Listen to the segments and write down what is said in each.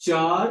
4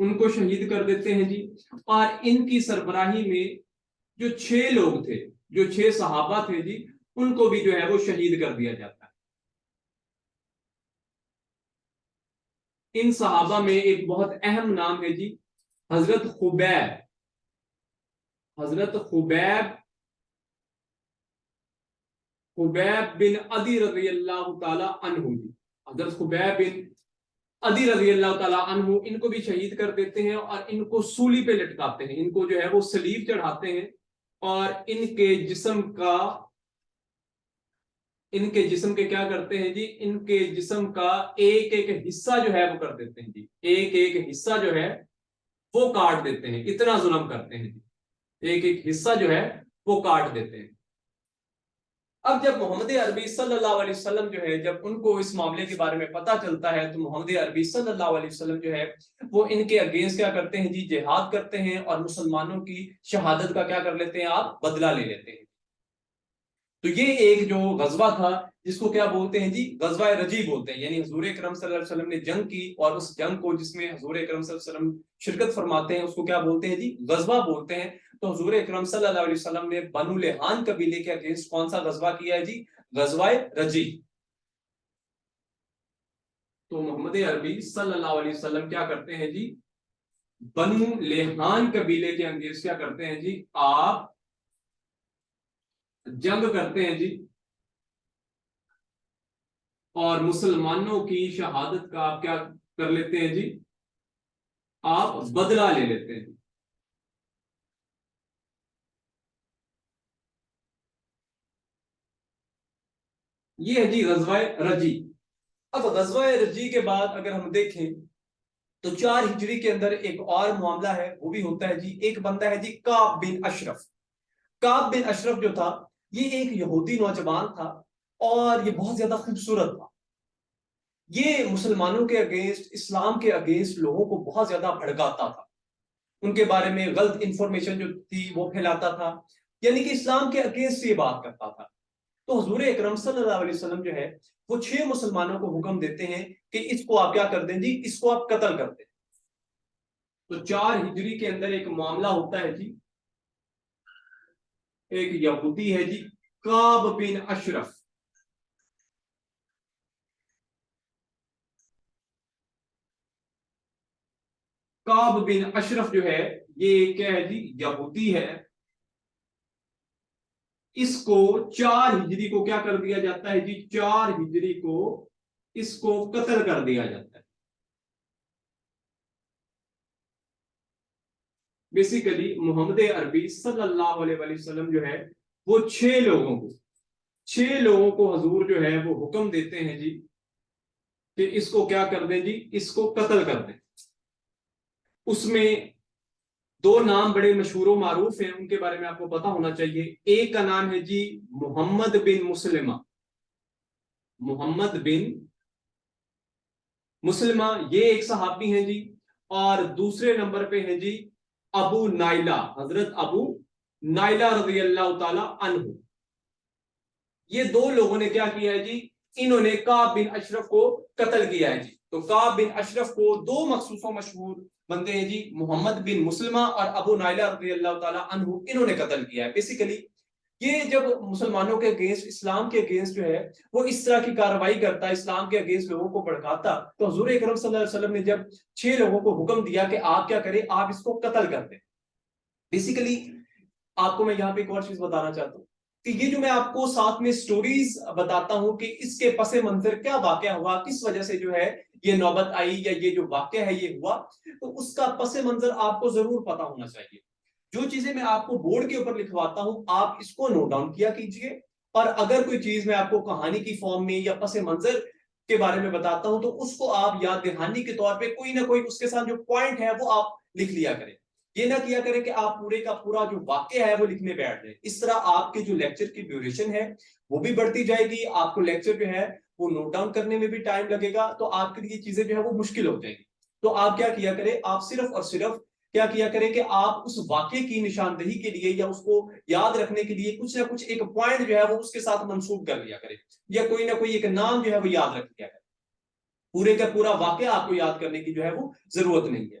ان کو شہید کر دیتے ہیں جی. اور ان کی سربراہی میں جو 6 لوگ تھے, جو 6 صحابہ تھے جی, ان کو بھی جو ہے وہ شہید کر دیا جاتا ہے. ان صحابہ میں ایک بہت اہم نام ہے جی حضرت خبیب. حضرت خبیب بن عدی رضی اللہ تعالی عنہ جی. حضرت خبیب بن عدی رضی اللہ تعالیٰ عنہ, ان کو بھی شہید کر دیتے ہیں اور ان کو سولی پہ لٹکاتے ہیں. ان کو جو ہے وہ سلیب چڑھاتے ہیں اور ان کے جسم کے کیا کرتے ہیں جی, ان کے جسم کا ایک ایک حصہ جو ہے وہ کر دیتے ہیں جی. ایک ایک حصہ جو ہے وہ کاٹ دیتے ہیں. اتنا ظلم کرتے ہیں جی, ایک ایک حصہ جو ہے وہ کاٹ دیتے ہیں. اب جب محمد عربی صلی اللہ علیہ وسلم جو ہے, جب ان کو اس معاملے کے بارے میں پتا چلتا ہے, تو محمد عربی صلی اللہ علیہ وسلم جو ہے وہ ان کے اگینسٹ کیا کرتے ہیں جی, جہاد کرتے ہیں اور مسلمانوں کی شہادت کا کیا کر لیتے ہیں آپ, بدلہ لے لیتے ہیں. تو یہ ایک جو غزوہ تھا جس کو کیا بولتے ہیں جی, غزوہ رجی بولتے ہیں. یعنی حضور اکرم صلی اللہ علیہ وسلم نے جنگ کی اور اس جنگ کو جس میں حضور اکرم صلی اللہ علیہ وسلم شرکت فرماتے ہیں اس کو کیا بولتے ہیں جی, غزوہ بولتے ہیں. تو حضور اکرم صلی اللہ علیہ وسلم نے بنو لحان قبیلے کے اگینسٹ کون سا غزوہ کیا ہے جی, غزوہ رجی. تو محمد عربی صلی اللہ علیہ وسلم کیا کرتے ہیں جی, بنو لحان قبیلے کے اگینسٹ کیا کرتے ہیں جی, آپ جنگ کرتے ہیں جی اور مسلمانوں کی شہادت کا آپ کیا کر لیتے ہیں جی, آپ بدلہ لے لیتے ہیں. یہ ہے جی غزوہ رجی. اب غزوہ رجی کے بعد اگر ہم دیکھیں تو 4 ہجری کے اندر ایک اور معاملہ ہے, وہ بھی ہوتا ہے جی, ایک بندہ ہے جی کعب بن اشرف. کعب بن اشرف جو تھا یہ ایک یہودی نوجوان تھا اور یہ بہت زیادہ خوبصورت تھا. یہ مسلمانوں کے اگینسٹ, اسلام کے اگینسٹ لوگوں کو بہت زیادہ بھڑکاتا تھا, ان کے بارے میں غلط انفارمیشن جو تھی وہ پھیلاتا تھا, یعنی کہ اسلام کے اگینسٹ یہ بات کرتا تھا. تو حضور اکرم صلی اللہ علیہ وسلم جو ہے وہ 6 مسلمانوں کو حکم دیتے ہیں کہ اس کو آپ کیا کر دیں جی, اس کو آپ قتل کر دیں. تو 4 ہجری کے اندر ایک معاملہ ہوتا ہے جی, ایک یہودی ہے جی کعب بن اشرف. کعب بن اشرف جو ہے یہ کیا ہے جی, یہودی ہے. اس کو 4 ہجری کو کیا کر دیا جاتا ہے جی, 4 ہجری کو اس کو قتل کر دیا جاتا ہے. بیسیکلی محمد عربی صلی اللہ علیہ وسلم جو ہے وہ 6 لوگوں کو حضور جو ہے وہ حکم دیتے ہیں جی کہ اس کو کیا کر دیں جی, اس کو قتل کر دیں. اس میں 2 نام بڑے مشہور و معروف ہیں, ان کے بارے میں آپ کو پتا ہونا چاہیے. ایک کا نام ہے جی محمد بن مسلمہ. محمد بن مسلمہ یہ ایک صحابی ہیں جی, اور دوسرے نمبر پہ ہے جی ابو نائلہ, حضرت ابو نائلہ رضی اللہ تعالی عنہ. یہ 2 لوگوں نے کیا کیا ہے جی, انہوں نے کعب بن اشرف کو قتل کیا ہے جی. تو کعب بن اشرف کو 2 مخصوص و مشہور بندے ہیں جی, محمد بن مسلمہ اور ابو نائلہ رضی اللہ تعالی عنہ, انہوں نے قتل کیا ہے. بیسیکلی یہ جب مسلمانوں کے اگینسٹ, اسلام کے اگینسٹ جو ہے وہ اس طرح کی کارروائی کرتا, اسلام کے اگینسٹ لوگوں کو بھڑکاتا, تو حضور اکرم صلی اللہ علیہ وسلم نے جب 6 لوگوں کو حکم دیا کہ آپ کیا کریں, آپ اس کو قتل کر دیں. بیسیکلی آپ کو میں یہاں پہ ایک اور چیز بتانا چاہتا ہوں کہ یہ جو میں آپ کو ساتھ میں سٹوریز بتاتا ہوں کہ اس کے پس منظر کیا واقعہ ہوا, کس وجہ سے جو ہے یہ نوبت آئی یا یہ جو واقعہ ہے یہ ہوا, تو اس کا پس منظر آپ کو ضرور پتا ہونا چاہیے. جو چیزیں میں آپ کو بورڈ کے اوپر لکھواتا ہوں آپ اس کو نوٹ ڈاؤن کیا کیجئے, اور اگر کوئی چیز میں آپ کو کہانی کی فارم میں یا پس منظر کے بارے میں بتاتا ہوں تو اس کو آپ یاد دہانی کے طور پہ کوئی نہ کوئی اس کے ساتھ جو پوائنٹ ہے وہ آپ لکھ لیا کریں. یہ نہ کیا کریں کہ آپ پورے کا پورا جو واقعہ ہے وہ لکھنے بیٹھ جائیں. اس طرح آپ کے جو لیکچر کی ڈیوریشن ہے وہ بھی بڑھتی جائے گی, آپ کو لیکچر جو ہے وہ نوٹ ڈاؤن کرنے میں بھی ٹائم لگے گا, تو آپ کے لیے چیزیں جو ہے وہ مشکل ہو جائیں گی. تو آپ کیا کیا کریں, آپ صرف اور صرف کیا کیا کریں کہ آپ اس واقعے کی نشاندہی کے لیے یا اس کو یاد رکھنے کے لیے کچھ نہ کچھ ایک پوائنٹ جو ہے وہ اس کے ساتھ منسوب کر لیا کریں, یا کوئی نہ کوئی ایک نام جو ہے وہ یاد رکھ لیا کریں. پورے کا پورا واقعہ آپ کو یاد کرنے کی جو ہے وہ ضرورت نہیں ہے.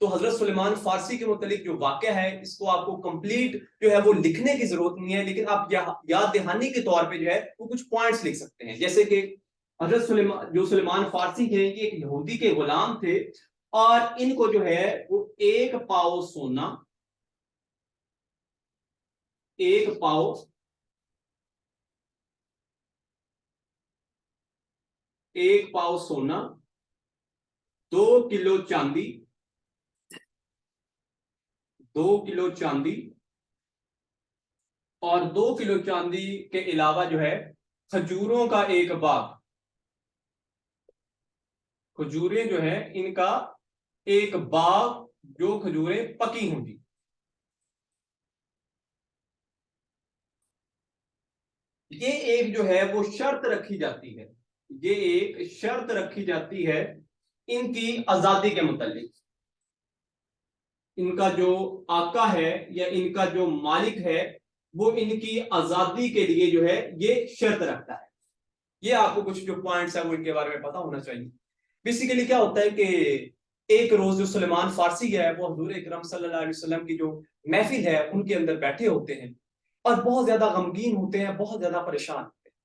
تو حضرت سلیمان فارسی کے متعلق جو واقعہ ہے اس کو آپ کو کمپلیٹ جو ہے وہ لکھنے کی ضرورت نہیں ہے، لیکن آپ یاد دہانی کے طور پہ جو ہے وہ کچھ پوائنٹس لکھ سکتے ہیں، جیسے کہ حضرت سلیمان فارسی ہیں یہ ایک یہودی کے غلام تھے، اور ان کو جو ہے وہ 1 پاؤ سونا، 1 پاؤ سونا، 2 کلو چاندی، 2 کلو چاندی، اور 2 کلو چاندی کے علاوہ جو ہے کھجوروں کا ایک باغ، کھجوریں جو ہے ان کا ایک باغ جو کھجوریں پکی ہوں گی، یہ ایک جو ہے وہ شرط رکھی جاتی ہے، یہ ایک شرط رکھی جاتی ہے ان کی آزادی کے متعلق، ان کا جو آقا ہے یا ان کا جو مالک ہے وہ ان کی آزادی کے لیے جو ہے یہ شرط رکھتا ہے۔ یہ آپ کو کچھ جو پوائنٹس ہیں وہ ان کے بارے میں پتا ہونا چاہیے۔ بیسیکلی کیا ہوتا ہے کہ ایک روز جو سلیمان فارسی ہے وہ حضور اکرم صلی اللہ علیہ وسلم کی جو محفل ہے ان کے اندر بیٹھے ہوتے ہیں اور بہت زیادہ غمگین ہوتے ہیں، بہت زیادہ پریشان ہوتے ہیں۔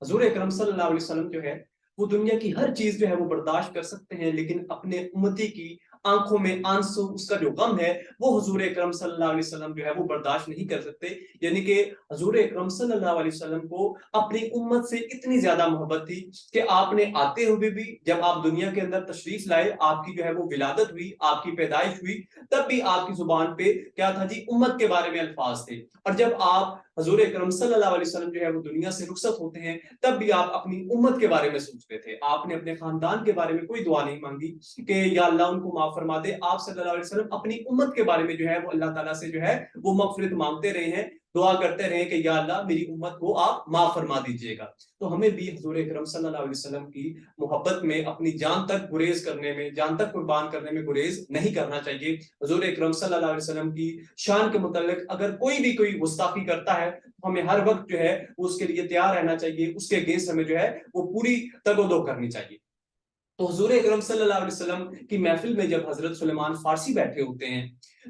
حضور اکرم صلی اللہ علیہ وسلم جو ہے وہ دنیا کی ہر چیز جو ہے وہ برداشت کر سکتے ہیں، لیکن اپنے امتی کی آنکھوں میں آنسو، اس کا جو غم ہے وہ حضور اکرم صلی اللہ علیہ وسلم جو ہے وہ برداشت نہیں کر سکتے۔ یعنی کہ حضور اکرم صلی اللہ علیہ وسلم کو اپنی امت سے اتنی زیادہ محبت تھی کہ آپ نے آتے ہوئے بھی جب آپ دنیا کے اندر تشریف لائے، آپ کی جو ہے وہ ولادت ہوئی، آپ کی پیدائش ہوئی، تب بھی آپ کی زبان پہ کیا تھا جی؟ امت کے بارے میں الفاظ تھے، اور جب آپ حضور اکرم صلی اللہ علیہ وسلم جو ہے وہ دنیا سے رخصت ہوتے ہیں تب بھی آپ اپنی امت کے بارے میں سوچتے تھے۔ آپ نے اپنے خاندان کے بارے میں کوئی دعا نہیں مانگی کہ یا اللہ ان کو معاف فرما دے، آپ صلی اللہ علیہ وسلم اپنی امت کے بارے میں جو ہے وہ اللہ تعالیٰ سے جو ہے وہ مغفرت مانگتے رہے ہیں، دعا کرتے رہے کہ یا اللہ میری امت کو آپ معاف فرما دیجئے گا۔ تو ہمیں بھی حضور اکرم صلی اللہ علیہ وسلم کی محبت میں اپنی جان تک گریز کرنے میں، جان تک قربان کرنے میں گریز نہیں کرنا چاہیے۔ حضور اکرم صلی اللہ علیہ وسلم کی شان کے متعلق اگر کوئی گستاخی کرتا ہے تو ہمیں ہر وقت جو ہے اس کے لیے تیار رہنا چاہیے، اس کے اگینسٹ ہمیں جو ہے وہ پوری تگ و دو کرنی چاہیے۔ تو حضور اکرم صلی اللہ علیہ وسلم کی محفل میں جب حضرت سلیمان فارسی بیٹھے ہوتے ہیں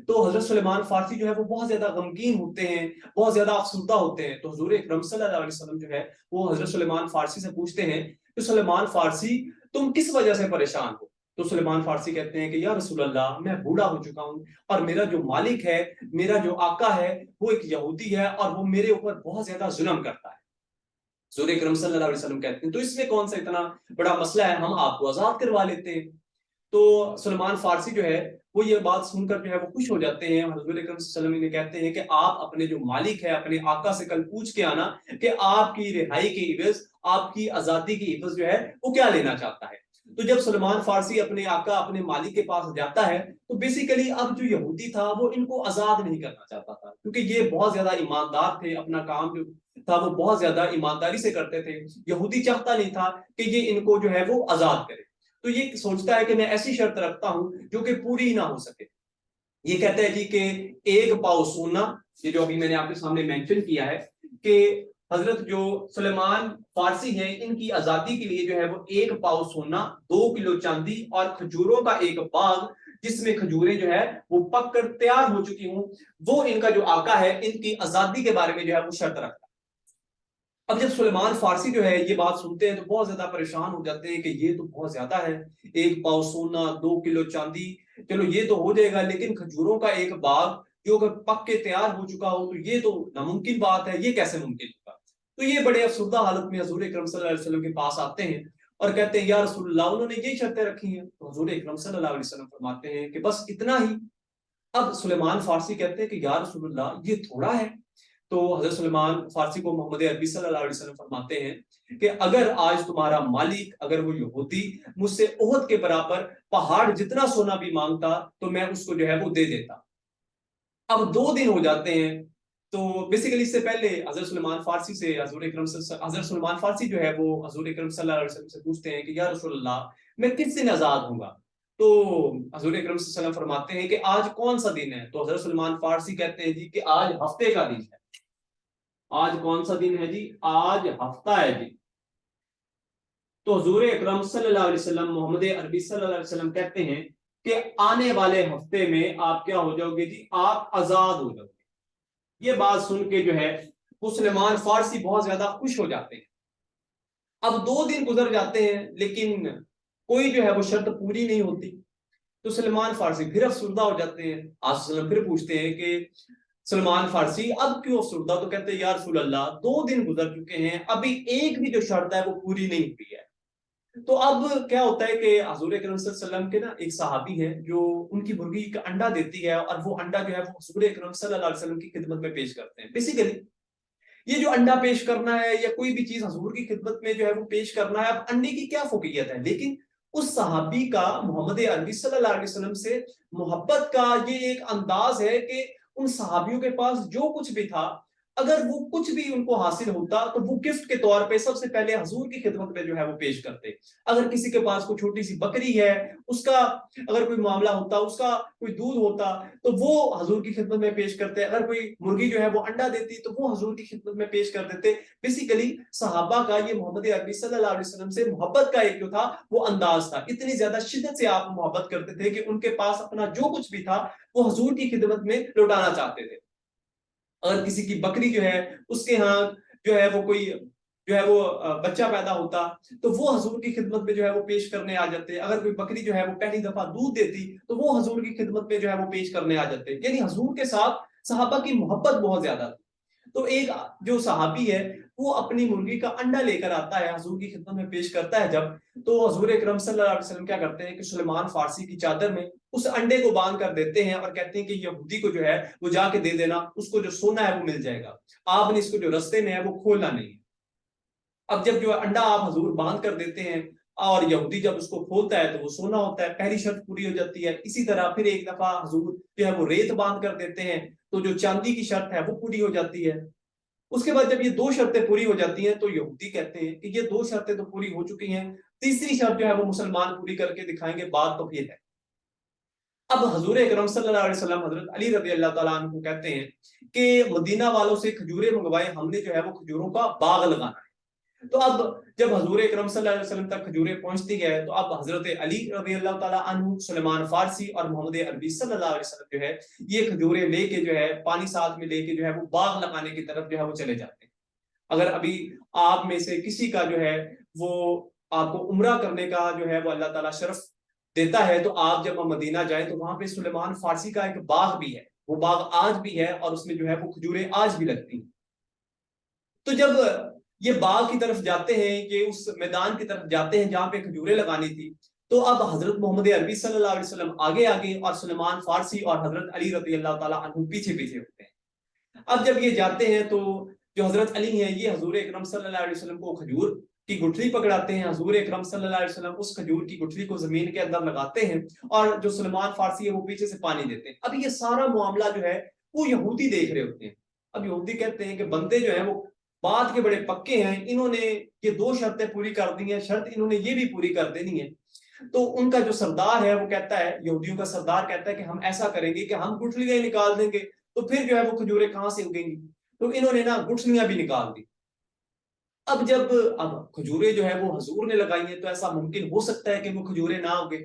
تو حضرت سلیمان فارسی جو ہے وہ بہت زیادہ غمگین ہوتے ہیں، بہت زیادہ افسردہ ہوتے ہیں۔ تو حضور اکرم صلی اللہ علیہ وسلم جو ہے وہ حضرت سلیمان فارسی سے پوچھتے ہیں کہ سلیمان فارسی تم کس وجہ سے پریشان ہو؟ تو سلیمان فارسی کہتے ہیں کہ یا رسول اللہ میں بوڑھا ہو چکا ہوں اور میرا جو مالک ہے، میرا جو آقا ہے وہ ایک یہودی ہے اور وہ میرے اوپر بہت زیادہ ظلم کرتا ہے۔ حضور اکرم صلی اللہ علیہ وسلم کہتے ہیں تو اس میں کون سا اتنا بڑا مسئلہ ہے، ہم آپ کو آزاد کروا لیتے ہیں۔ تو سلمان فارسی جو ہے وہ یہ بات سن کر جو ہے وہ خوش ہو جاتے ہیں، حضور اکرم صلی اللہ علیہ وسلم کہتے ہیں کہ آپ اپنے جو مالک ہے، اپنے آقا سے کل پوچھ کے آنا کہ آپ کی رہائی کی عوض، آپ کی آزادی کی عوض جو ہے وہ کیا لینا چاہتا ہے۔ تو جب سلمان فارسی اپنے آقا، اپنے مالک کے پاس جاتا ہے تو بیسیکلی اب جو یہودی تھا وہ ان کو آزاد نہیں کرنا چاہتا تھا، کیونکہ یہ بہت زیادہ ایماندار تھے، اپنا کام جو تھا وہ بہت زیادہ ایمانداری سے کرتے تھے۔ یہودی چاہتا نہیں تھا کہ یہ ان کو جو ہے وہ آزاد کرے، تو یہ سوچتا ہے کہ میں ایسی شرط رکھتا ہوں جو کہ پوری نہ ہو سکے۔ یہ کہتا ہے جی کہ 1 پاؤ سونا، یہ جو ابھی میں نے آپ کے سامنے مینشن کیا ہے کہ حضرت جو سلیمان فارسی ہیں ان کی آزادی کے لیے جو ہے وہ 1 پاؤ سونا، 2 کلو چاندی اور کھجوروں کا ایک باغ جس میں کھجوریں جو ہے وہ پک کر تیار ہو چکی ہوں، وہ ان کا جو آقا ہے ان کی آزادی کے بارے میں جو ہے وہ شرط رکھتا ہے۔ اب جب سلیمان فارسی جو ہے یہ بات سنتے ہیں تو بہت زیادہ پریشان ہو جاتے ہیں کہ یہ تو بہت زیادہ ہے، 1 پاؤ سونا، 2 کلو چاندی، چلو یہ تو ہو جائے گا، لیکن کھجوروں کا ایک باغ جو اگر پک کے تیار ہو چکا ہو تو یہ تو ناممکن بات ہے، یہ کیسے ممکن ہوگا؟ تو یہ بڑے افسردہ حالت میں حضور اکرم صلی اللہ علیہ وسلم کے پاس آتے ہیں اور کہتے ہیں یا رسول اللہ انہوں نے یہی شرطیں رکھی ہیں۔ تو حضور اکرم صلی اللہ علیہ وسلم فرماتے ہیں کہ بس اتنا ہی؟ اب سلیمان فارسی کہتے ہیں کہ یا رسول اللہ یہ تھوڑا ہے۔ تو حضرت سلیمان فارسی کو محمد عربی صلی اللہ علیہ وسلم فرماتے ہیں کہ اگر آج تمہارا مالک، اگر وہ یہودی مجھ سے احد کے برابر پہاڑ جتنا سونا بھی مانگتا تو میں اس کو جو ہے وہ دے دیتا۔ اب 2 دن ہو جاتے ہیں، تو بیسیکلی اس سے پہلے حضرت سلیمان فارسی سے حضرت سلیمان فارسی جو ہے وہ حضور اکرم صلی اللہ علیہ وسلم سے پوچھتے ہیں کہ یا رسول اللہ میں کس دن آزاد ہوں گا؟ تو حضور اکرم صلی اللہ علیہ وسلم فرماتے ہیں کہ آج کون سا دن ہے؟ تو حضرت سلیمان فارسی کہتے ہیں جی کہ آج ہفتے کا دن ہے۔ آج کون سا دن ہے جی؟ آج ہفتہ ہے جی۔ تو حضور اکرم صلی اللہ علیہ وسلم، محمد عربی صلی اللہ علیہ وسلم کہتے ہیں کہ آنے والے ہفتے میں آپ کیا ہو جاؤ گے جی, آپ آزاد ہو جاؤ گے. یہ بات سن کے جو ہے وہ سلیمان فارسی بہت زیادہ خوش ہو جاتے ہیں. اب 2 دن گزر جاتے ہیں لیکن کوئی جو ہے وہ شرط پوری نہیں ہوتی. تو سلیمان فارسی پھر افسردہ ہو جاتے ہیں. آپ صلی اللہ علیہ وسلم پھر پوچھتے ہیں کہ سلمان فارسی اب کیوں افسردہ؟ تو کہتے ہیں یا رسول اللہ 2 دن گزر چکے ہیں, ابھی ایک بھی جو شرط ہے وہ پوری نہیں ہوئی ہے. تو اب کیا ہوتا ہے کہ حضور اکرم صلی اللہ علیہ وسلم کے نا ایک صحابی ہے جو ان کی مرغی کا انڈا دیتی ہے, اور وہ انڈا جو ہے وہ حضور اکرم صلی اللہ علیہ وسلم کی خدمت میں پیش کرتے ہیں. بیسیکلی یہ جو انڈا پیش کرنا ہے یا کوئی بھی چیز حضور کی خدمت میں جو ہے وہ پیش کرنا ہے, اب انڈے کی کیا فوقیت ہے, لیکن اس صحابی کا محمد عربی صلی اللہ علیہ وسلم سے محبت کا یہ ایک انداز ہے کہ ان صحابیوں کے پاس جو کچھ بھی تھا, اگر وہ کچھ بھی ان کو حاصل ہوتا تو وہ گفٹ کے طور پہ سب سے پہلے حضور کی خدمت میں جو ہے وہ پیش کرتے. اگر کسی کے پاس کوئی چھوٹی سی بکری ہے, اس کا اگر کوئی معاملہ ہوتا, اس کا کوئی دودھ ہوتا تو وہ حضور کی خدمت میں پیش کرتے. اگر کوئی مرغی جو ہے وہ انڈا دیتی تو وہ حضور کی خدمت میں پیش کر دیتے. بیسیکلی صحابہ کا یہ محمد عربی صلی اللہ علیہ وسلم سے محبت کا ایک جو تھا وہ انداز تھا. اتنی زیادہ شدت سے آپ محبت کرتے تھے کہ ان کے پاس اپنا جو کچھ بھی تھا وہ حضور کی خدمت میں لوٹانا چاہتے تھے. اگر کسی کی بکری جو ہے اس کے ہاں جو ہے وہ کوئی جو ہے وہ بچہ پیدا ہوتا تو وہ حضور کی خدمت میں جو ہے وہ پیش کرنے آ جاتے. اگر کوئی بکری جو ہے وہ پہلی دفعہ دودھ دیتی تو وہ حضور کی خدمت میں جو ہے وہ پیش کرنے آ جاتے. یعنی حضور کے ساتھ صحابہ کی محبت بہت زیادہ تھی. تو ایک جو صحابی ہے وہ اپنی مرغی کا انڈا لے کر آتا ہے, حضور کی خدمت میں پیش کرتا ہے جب, تو حضور اکرم صلی اللہ علیہ وسلم کیا کرتے ہیں کہ سلیمان فارسی کی چادر میں اس انڈے کو باندھ کر دیتے ہیں اور کہتے ہیں کہ یہودی کو جو ہے وہ جا کے دے دینا, اس کو جو سونا ہے وہ مل جائے گا, آپ نے اس کو جو رستے میں ہے وہ کھولنا نہیں. اب جب جو انڈا آپ حضور باندھ کر دیتے ہیں اور یہودی جب اس کو کھولتا ہے تو وہ سونا ہوتا ہے, پہلی شرط پوری ہو جاتی ہے. اسی طرح پھر ایک دفعہ حضور جو ہے وہ ریت باندھ کر دیتے ہیں تو جو چاندی کی شرط ہے وہ پوری ہو جاتی ہے. اس کے بعد جب یہ 2 شرطیں پوری ہو جاتی ہیں تو یہودی کہتے ہیں کہ یہ 2 شرطیں تو پوری ہو چکی ہیں, تیسری شرط جو ہے وہ مسلمان پوری کر کے دکھائیں گے, بات تو پھر ہے. اب حضور اکرم صلی اللہ علیہ وسلم حضرت علی رضی اللہ تعالیٰ عنہ کو کہتے ہیں کہ مدینہ والوں سے کھجوریں منگوائے, ہم نے جو ہے وہ کھجوروں کا باغ لگانا ہے. تو اب جب حضور اکرم صلی اللہ علیہ وسلم تک کھجوریں پہنچتی ہے تو اب حضرت علی رضی اللہ تعالیٰ عنہ, سلیمان فارسی اور محمد عربی صلی اللہ علیہ وسلم جو ہے یہ کھجوریں لے کے جو ہے پانی ساتھ میں لے کے جو ہے وہ باغ لگانے کی طرف جو ہے وہ چلے جاتے ہیں. اگر ابھی آپ میں سے کسی کا جو ہے وہ آپ کو عمرہ کرنے کا جو ہے وہ اللہ تعالیٰ شرف دیتا ہے تو آپ جب مدینہ جائیں تو وہاں پہ سلیمان فارسی کا ایک باغ بھی ہے, وہ باغ آج بھی ہے اور اس میں جو ہے وہ کھجوریں آج بھی لگتی ہیں. تو جب یہ باغ کی طرف جاتے ہیں, یہ اس میدان کی طرف جاتے ہیں جہاں پہ کھجوریں لگانی تھی, تو اب حضرت محمد عربی صلی اللہ علیہ وسلم آگے آگے اور سلیمان فارسی اور حضرت علی رضی اللہ تعالیٰ عنہ پیچھے پیچھے ہوتے ہیں. اب جب یہ جاتے ہیں تو جو حضرت علی ہیں یہ حضور اکرم صلی اللہ علیہ وسلم کو کھجور کی گٹھلی پکڑاتے ہیں. حضور اکرم صلی اللہ علیہ وسلم اس کھجور کی گٹھلی کو زمین کے اندر لگاتے ہیں اور جو سلیمان فارسی ہے وہ پیچھے سے پانی دیتے ہیں. اب یہ سارا معاملہ جو ہے وہ یہودی دیکھ رہے ہوتے ہیں. اب یہودی کہتے ہیں کہ بندے جو ہیں وہ بات کے بڑے پکے ہیں, انہوں نے یہ 2 شرطیں پوری کر دی ہیں, شرط انہوں نے یہ بھی پوری کر دینی ہے. تو ان کا جو سردار ہے وہ کہتا ہے, یہودیوں کا سردار کہتا ہے کہ ہم ایسا کریں گے کہ ہم گٹھلیاں نکال دیں گے تو پھر جو ہے وہ کھجوریں کہاں سے اگیں گی. تو انہوں نے نا گٹھلیاں بھی نکال دی. اب کھجوریں جو ہے وہ حضور نے لگائی ہیں تو ایسا ممکن ہو سکتا ہے کہ وہ کھجوریں نہ اگے.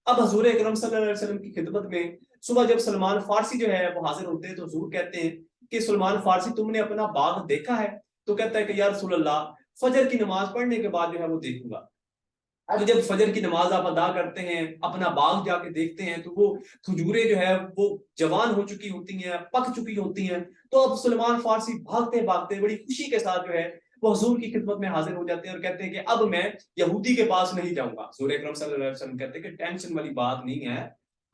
اب حضور اکرم صلی اللہ علیہ وسلم کی خدمت میں صبح جب سلمان فارسی جو ہے وہ حاضر ہوتے ہیں تو حضور کہتے ہیں کہ سلمان فارسی تم نے اپنا باغ دیکھا ہے؟ تو کہتا ہے کہ یا رسول اللہ فجر کی نماز پڑھنے کے بعد جو ہے وہ دیکھوں گا. تو جب فجر کی نماز آپ ادا کرتے ہیں, اپنا باغ جا کے دیکھتے ہیں تو وہ کھجوریں جو ہے وہ جوان ہو چکی ہوتی ہیں, پک چکی ہوتی ہیں. تو اب سلمان فارسی بھاگتے بھاگتے بڑی خوشی کے ساتھ جو ہے وہ حضور کی خدمت میں حاضر ہو جاتے ہیں اور کہتے ہیں کہ اب میں یہودی کے پاس نہیں جاؤں گا. حضور اکرم صلی اللہ علیہ وسلم کہتے ہیں کہ ٹینشن والی بات نہیں ہے,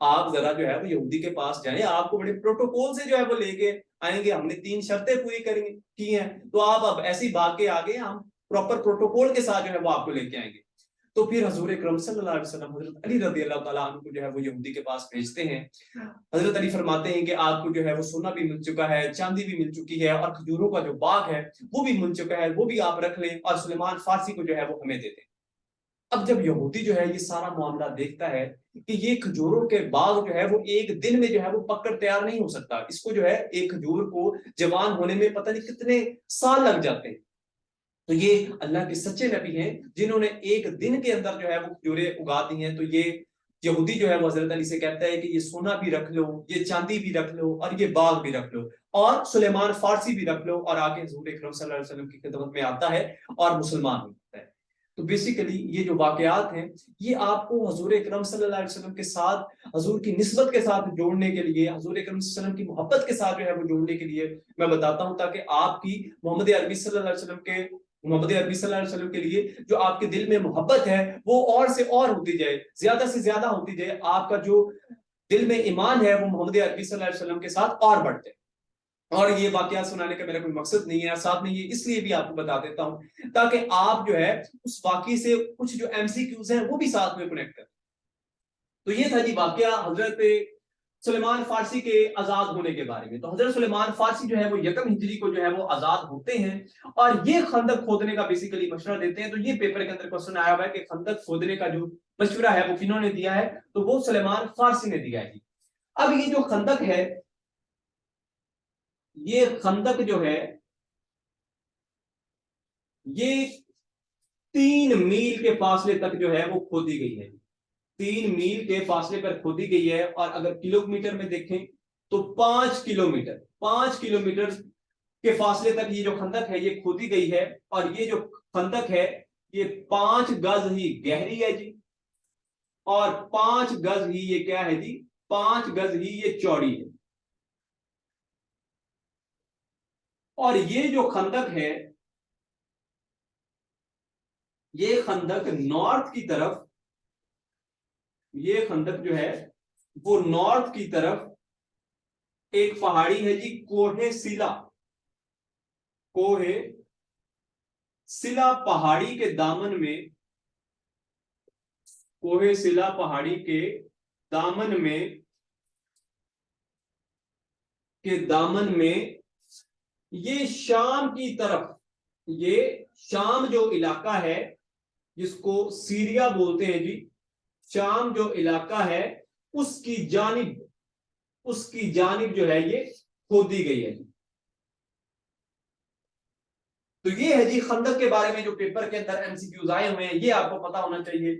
آپ ذرا جو ہے وہ یہودی کے پاس جائیں, آپ کو بڑے پروٹوکول سے جو ہے وہ لے کے آئیں گے, ہم نے 3 شرطیں پوری کی ہیں, تو آپ اب ایسی بھاگ کے آگے ہم پراپر پروٹوکول کے ساتھ جو ہے وہ آپ کو لے کے آئیں گے. تو پھر حضور اکرم صلی اللہ علیہ وسلم حضرت علی رضی اللہ تعالیٰ عنہ کو جو ہے وہ یہودی کے پاس بھیجتے ہیں. حضرت علی فرماتے ہیں کہ آپ کو جو ہے وہ سونا بھی مل چکا ہے, چاندی بھی مل چکی ہے, اور کھجوروں کا جو باغ ہے وہ بھی مل چکا ہے, وہ بھی آپ رکھ لیں اور سلیمان فارسی کو جو ہے وہ ہمیں دے دیں. اب جب یہودی جو ہے یہ سارا معاملہ دیکھتا ہے کہ یہ کھجوروں کے باغ جو ہے وہ ایک دن میں جو ہے وہ پک کر تیار نہیں ہو سکتا, اس کو جو ہے ایک کھجور کو جوان ہونے میں پتہ نہیں کتنے سال لگ جاتے ہیں. تو یہ اللہ کے سچے نبی ہیں جنہوں نے ایک دن کے اندر جو ہے وہ کھجوریں اگا دی ہیں. تو یہ یہودی جو ہے وہ حضرت علی سے کہتا ہے کہ یہ سونا بھی رکھ لو، یہ چاندی بھی رکھ لو، اور یہ باغ بھی رکھ لو، اور سلیمان فارسی بھی رکھ لو، اور آگے حضور اکرم صلی اللہ علیہ وسلم کی خدمت میں آتا ہے اور مسلمان ہو جاتا ہے۔ تو بیسیکلی یہ جو واقعات ہیں یہ آپ کو حضور اکرم صلی اللہ علیہ وسلم کے ساتھ، حضور کی نسبت کے ساتھ جوڑنے کے لیے، حضور اکرم صلی اللہ علیہ وسلم کی محبت کے ساتھ جو ہے وہ جوڑنے کے لیے میں بتاتا ہوں، تاکہ آپ کی محمد عربی صلی اللہ علیہ وسلم کے محمد عربی صلی اللہ علیہ وسلم کے لیے جو آپ کے دل میں محبت ہے وہ اور سے اور ہوتی جائے، زیادہ سے زیادہ ہوتی جائے، آپ کا جو دل میں ایمان ہے وہ محمد عربی صلی اللہ علیہ وسلم کے ساتھ اور بڑھتے۔ اور یہ واقعات سنانے کا میرا کوئی مقصد نہیں ہے، ساتھ میں یہ اس لیے بھی آپ کو بتا دیتا ہوں تاکہ آپ جو ہے اس واقعے سے کچھ جو ایم سی کیوز ہیں وہ بھی ساتھ میں کنیکٹ کریں۔ تو یہ تھا جی واقعہ حضرت سلیمان فارسی کے آزاد ہونے کے بارے میں۔ تو حضرت سلیمان فارسی جو ہے وہ یکم ہجری کو جو ہے وہ آزاد ہوتے ہیں اور یہ خندق کھودنے کا بیسیکلی مشورہ دیتے ہیں۔ تو یہ پیپر کے اندر کوسچن آیا ہوا ہے کہ خندق کھودنے کا جو مشورہ ہے وہ کنہوں نے دیا ہے، تو وہ سلیمان فارسی نے دیا ہے۔ اب یہ جو خندق ہے، یہ خندق جو ہے یہ 3 میل کے فاصلے تک جو ہے وہ کھودی گئی ہے، 3 میل کے فاصلے پر کھودی گئی ہے، اور اگر کلومیٹر میں دیکھیں تو 5 کلومیٹر کے فاصلے تک یہ جو خندق ہے یہ کھودی گئی ہے، اور یہ جو خندق ہے یہ 5 گز ہی گہری ہے جی، اور 5 گز ہی یہ کیا ہے جی، 5 گز ہی یہ چوڑی ہے۔ اور یہ جو خندق ہے، یہ خندق نارتھ کی طرف، یہ خندق جو ہے وہ نارتھ کی طرف ایک پہاڑی ہے جی، کوہ سلا، کوہ سلا پہاڑی کے دامن میں، کوہ سلا پہاڑی کے دامن میں یہ شام کی طرف، یہ شام جو علاقہ ہے جس کو سیریا بولتے ہیں جی، شام جو علاقہ ہے اس کی جانب جو ہے یہ کھودی گئی ہے۔ تو یہ ہے جی خندق کے بارے میں جو پیپر کے اندر ایم سی کیوز آئے ہوئے ہیں، یہ آپ کو پتا ہونا چاہیے۔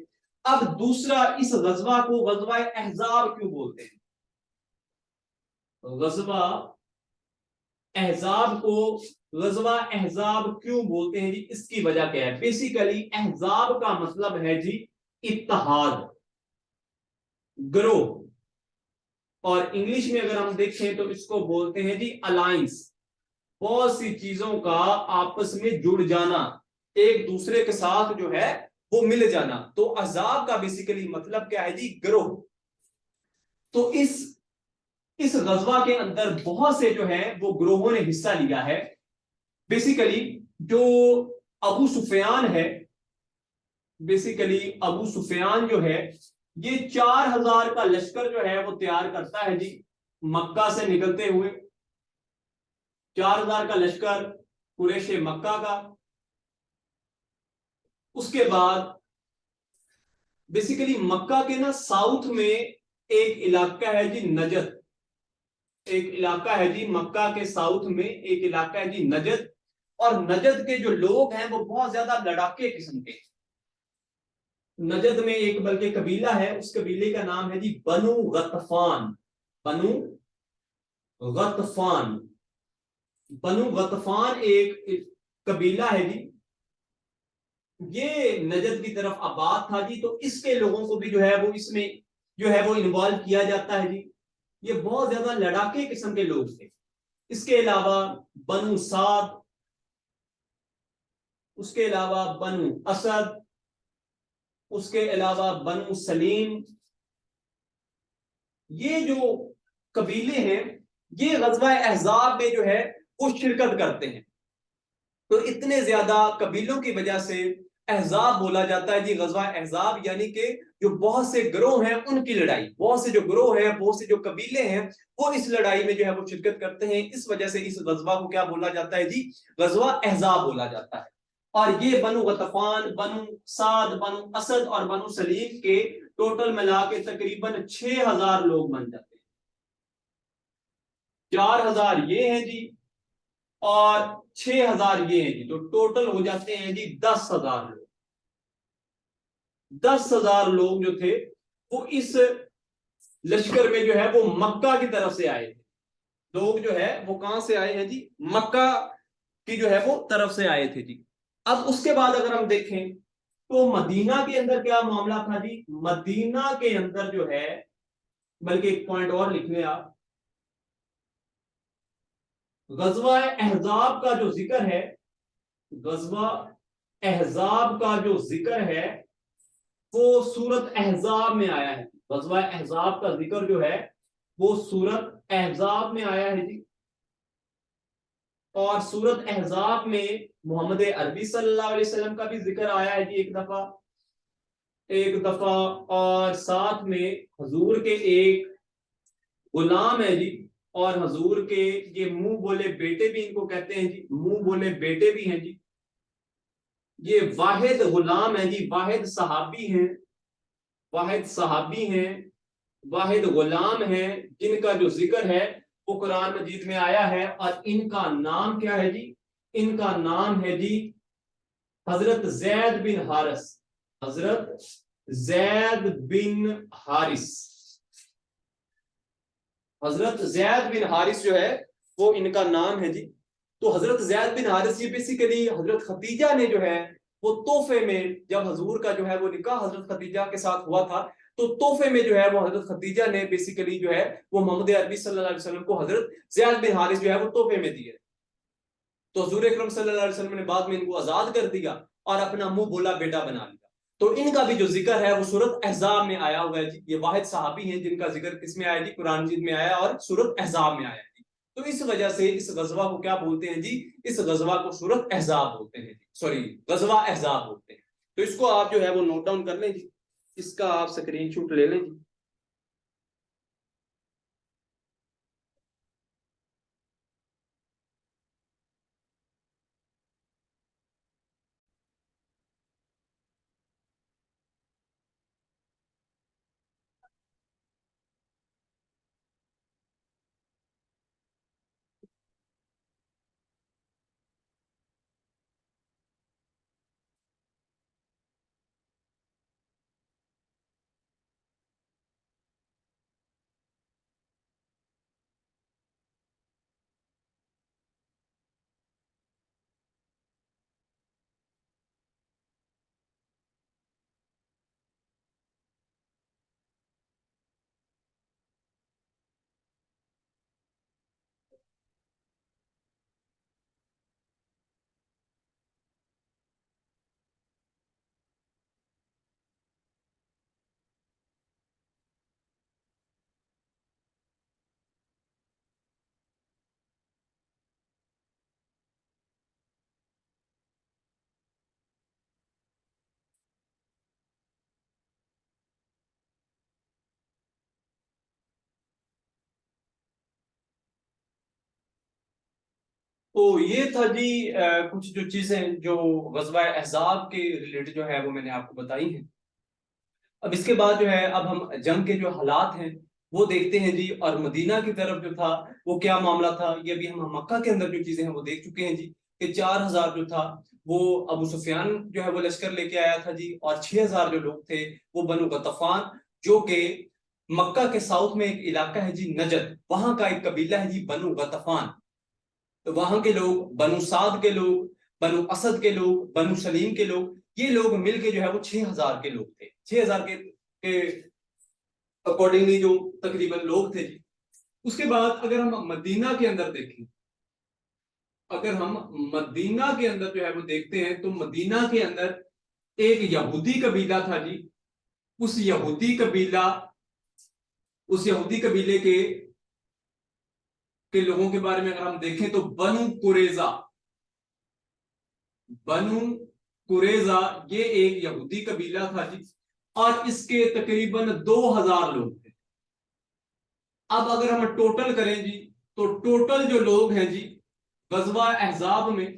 اب دوسرا، اس غزوہ کو غزوہ احزاب کیوں بولتے ہیں؟ غزوہ احزاب کو غزوہ احزاب کیوں بولتے ہیں جی؟ اس کی وجہ کیا ہے؟ بیسیکلی احزاب کا مطلب ہے جی اتحاد، گروہ، اور انگلش میں اگر ہم دیکھیں تو اس کو بولتے ہیں جی الائنس، بہت سی چیزوں کا آپس میں جڑ جانا، ایک دوسرے کے ساتھ جو ہے وہ مل جانا۔ تو احزاب کا بیسیکلی مطلب کیا ہے جی؟ گروہ۔ تو اس غزوہ کے اندر بہت سے جو ہیں وہ گروہوں نے حصہ لیا ہے۔ بیسیکلی جو ابو سفیان ہے، بیسیکلی ابو سفیان جو ہے یہ 4000 کا لشکر جو ہے وہ تیار کرتا ہے جی، مکہ سے نکلتے ہوئے 4000 کا لشکر قریش مکہ کا۔ اس کے بعد بیسیکلی مکہ کے نا ساؤتھ میں ایک علاقہ ہے جی نجد، ایک علاقہ ہے جی مکہ کے ساؤتھ میں ایک علاقہ ہے جی نجد، اور نجد کے جو لوگ ہیں وہ بہت زیادہ لڑاکے قسم کے۔ نجد میں ایک بلکہ قبیلہ ہے، اس قبیلے کا نام ہے جی بنو غطفان، بنو غطفان، بنو غطفان ایک قبیلہ ہے جی، یہ نجد کی طرف آباد تھا جی۔ تو اس کے لوگوں کو بھی جو ہے وہ اس میں جو ہے وہ انوالو کیا جاتا ہے جی، یہ بہت زیادہ لڑاکے قسم کے لوگ تھے۔ اس کے علاوہ بنو سعد، اس کے علاوہ بنو اسد، اس کے علاوہ بنو سلیم، یہ جو قبیلے ہیں یہ غزوہ احزاب میں جو ہے وہ شرکت کرتے ہیں۔ تو اتنے زیادہ قبیلوں کی وجہ سے احزاب بولا جاتا ہے جی، غزوہ احزاب، یعنی کہ جو بہت سے گروہ ہیں ان کی لڑائی، بہت سے جو گروہ ہیں، بہت سے جو قبیلے ہیں وہ اس لڑائی میں جو ہے وہ شرکت کرتے ہیں، اس وجہ سے اس غزوہ کو کیا بولا جاتا ہے جی؟ غزوہ احزاب بولا جاتا ہے۔ اور یہ بنو غطفان، بنو سعد، بنو اسد اور بنو سلیم کے ٹوٹل ملا کے تقریباً 6000 لوگ بن جاتے ہیں۔ 4000 یہ ہیں جی اور 6000 یہ ہیں جی، تو ٹوٹل ہو جاتے ہیں جی 10,000 لوگ۔ 10,000 لوگ جو تھے وہ اس لشکر میں جو ہے وہ مکہ کی طرف سے آئے تھے. لوگ جو ہے وہ کہاں سے آئے ہیں جی؟ مکہ کی جو ہے وہ طرف سے آئے تھے جی. اب اس کے بعد اگر ہم دیکھیں تو مدینہ کے اندر کیا معاملہ تھا جی؟ مدینہ کے اندر جو ہے، بلکہ ایک پوائنٹ اور لکھ لیں آپ، غزوہ احزاب کا جو ذکر ہے، غزوہ احزاب کا جو ذکر ہے وہ سورت احزاب میں آیا ہے. غزوہ احزاب کا ذکر جو ہے وہ سورت احزاب میں آیا ہے جی. اور سورت احزاب میں محمد عربی صلی اللہ علیہ وسلم کا بھی ذکر آیا ہے جی ایک دفعہ. اور ساتھ میں حضور کے ایک غلام ہے جی، اور حضور کے یہ منہ بولے بیٹے بھی ان کو کہتے ہیں جی، منہ بولے بیٹے بھی ہیں جی. یہ واحد غلام ہے جی، واحد صحابی ہیں، واحد غلام ہیں جن کا جو ذکر ہے وہ قرآن مجید میں آیا ہے. اور ان کا نام کیا ہے جی؟ ان کا نام ہے جی حضرت زید بن حارث. حضرت زید بن حارث. حضرت زید بن حارث جو ہے وہ ان کا نام ہے جی. تو حضرت زید بن حارث یہ بیسیکلی حضرت خدیجہ نے جو ہے وہ تحفے میں، جب حضور کا جو ہے وہ نکاح حضرت خدیجہ کے ساتھ ہوا تھا تو تحفے میں جو ہے وہ حضرت خدیجہ نے بیسیکلی جو ہے وہ محمد عربی صلی اللہ علیہ وسلم کو حضرت زید بن حارث جو ہے وہ تحفے میں دیے. تو حضور اکرم صلی اللہ علیہ وسلم نے بعد میں ان کو آزاد کر دیا اور اپنا منہ بولا بیٹا بنا لیا. تو ان کا بھی جو ذکر ہے وہ سورت احزاب میں آیا ہوا ہے جی. یہ واحد صحابی ہیں جن کا ذکر کس میں آیا جی؟ قرآن مجید میں آیا اور سورت احزاب میں آیا جی. تو اس وجہ سے اس غزوہ کو کیا بولتے ہیں جی؟ اس غزوہ کو سورت احزاب بولتے ہیں جی، سوری غزوہ احزاب بولتے ہیں. تو اس کو آپ جو ہے وہ نوٹ ڈاؤن کر لیں جی، اس کا آپ اسکرین شاٹ لے لیں جی. تو یہ تھا جی کچھ جو چیزیں جو غزوہ احزاب کے ریلیٹڈ جو ہے وہ میں نے آپ کو بتائی ہیں. اب اس کے بعد جو ہے اب ہم جنگ کے جو حالات ہیں وہ دیکھتے ہیں جی. اور مدینہ کی طرف جو تھا وہ کیا معاملہ تھا، یہ بھی ہم مکہ کے اندر جو چیزیں ہیں وہ دیکھ چکے ہیں جی. کہ 4000 جو تھا وہ ابو سفیان جو ہے وہ لشکر لے کے آیا تھا جی، اور 6000 جو لوگ تھے وہ بنو غطفان، جو کہ مکہ کے ساؤتھ میں ایک علاقہ ہے جی نجد، وہاں کا ایک قبیلہ ہے جی بنو غطفان. تو وہاں کے لوگ، بنو سعد کے لوگ، بنو اسد کے لوگ، بنو سلیم کے لوگ، یہ لوگ مل کے جو ہے وہ 6000 کے لوگ تھے. 6000 کے اکارڈنگلی جو تقریباً لوگ تھے جی. اس کے بعد اگر ہم مدینہ کے اندر دیکھیں، اگر ہم مدینہ کے اندر جو ہے وہ دیکھتے ہیں تو مدینہ کے اندر ایک یہودی قبیلہ تھا جی. اس یہودی قبیلے کے لوگوں کے بارے میں اگر ہم دیکھیں تو بنو قریظہ یہ ایک یہودی قبیلہ تھا جی، اور اس کے تقریباً 2000 لوگ تھے. اب اگر ہم ٹوٹل کریں جی تو ٹوٹل جو لوگ ہیں جی غزوہ احزاب میں،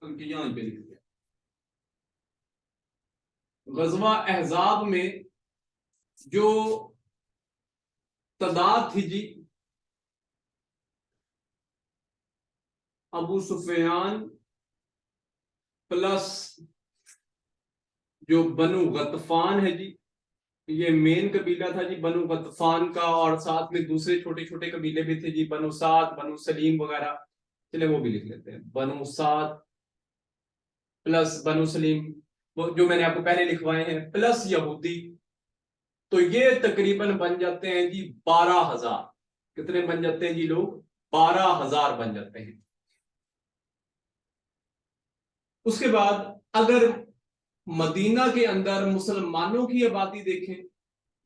یہاں پہ لکھ دیا، غزوہ احزاب میں جو تعداد تھی جی، ابو سفیان پلس جو بنو غطفان ہے جی، یہ مین قبیلہ تھا جی بنو غطفان کا، اور ساتھ میں دوسرے چھوٹے چھوٹے قبیلے بھی تھے جی، بنو سعد، بنو سلیم وغیرہ، چلے وہ بھی لکھ لیتے ہیں، بنو سعد پلس بنو سلیم، وہ جو میں نے آپ کو پہلے لکھوائے ہیں، پلس یہودی، تو یہ تقریباً بن جاتے ہیں جی 12,000۔ کتنے بن جاتے ہیں جی لوگ؟ 12,000 بن جاتے ہیں۔ اس کے بعد اگر مدینہ کے اندر مسلمانوں کی آبادی دیکھیں،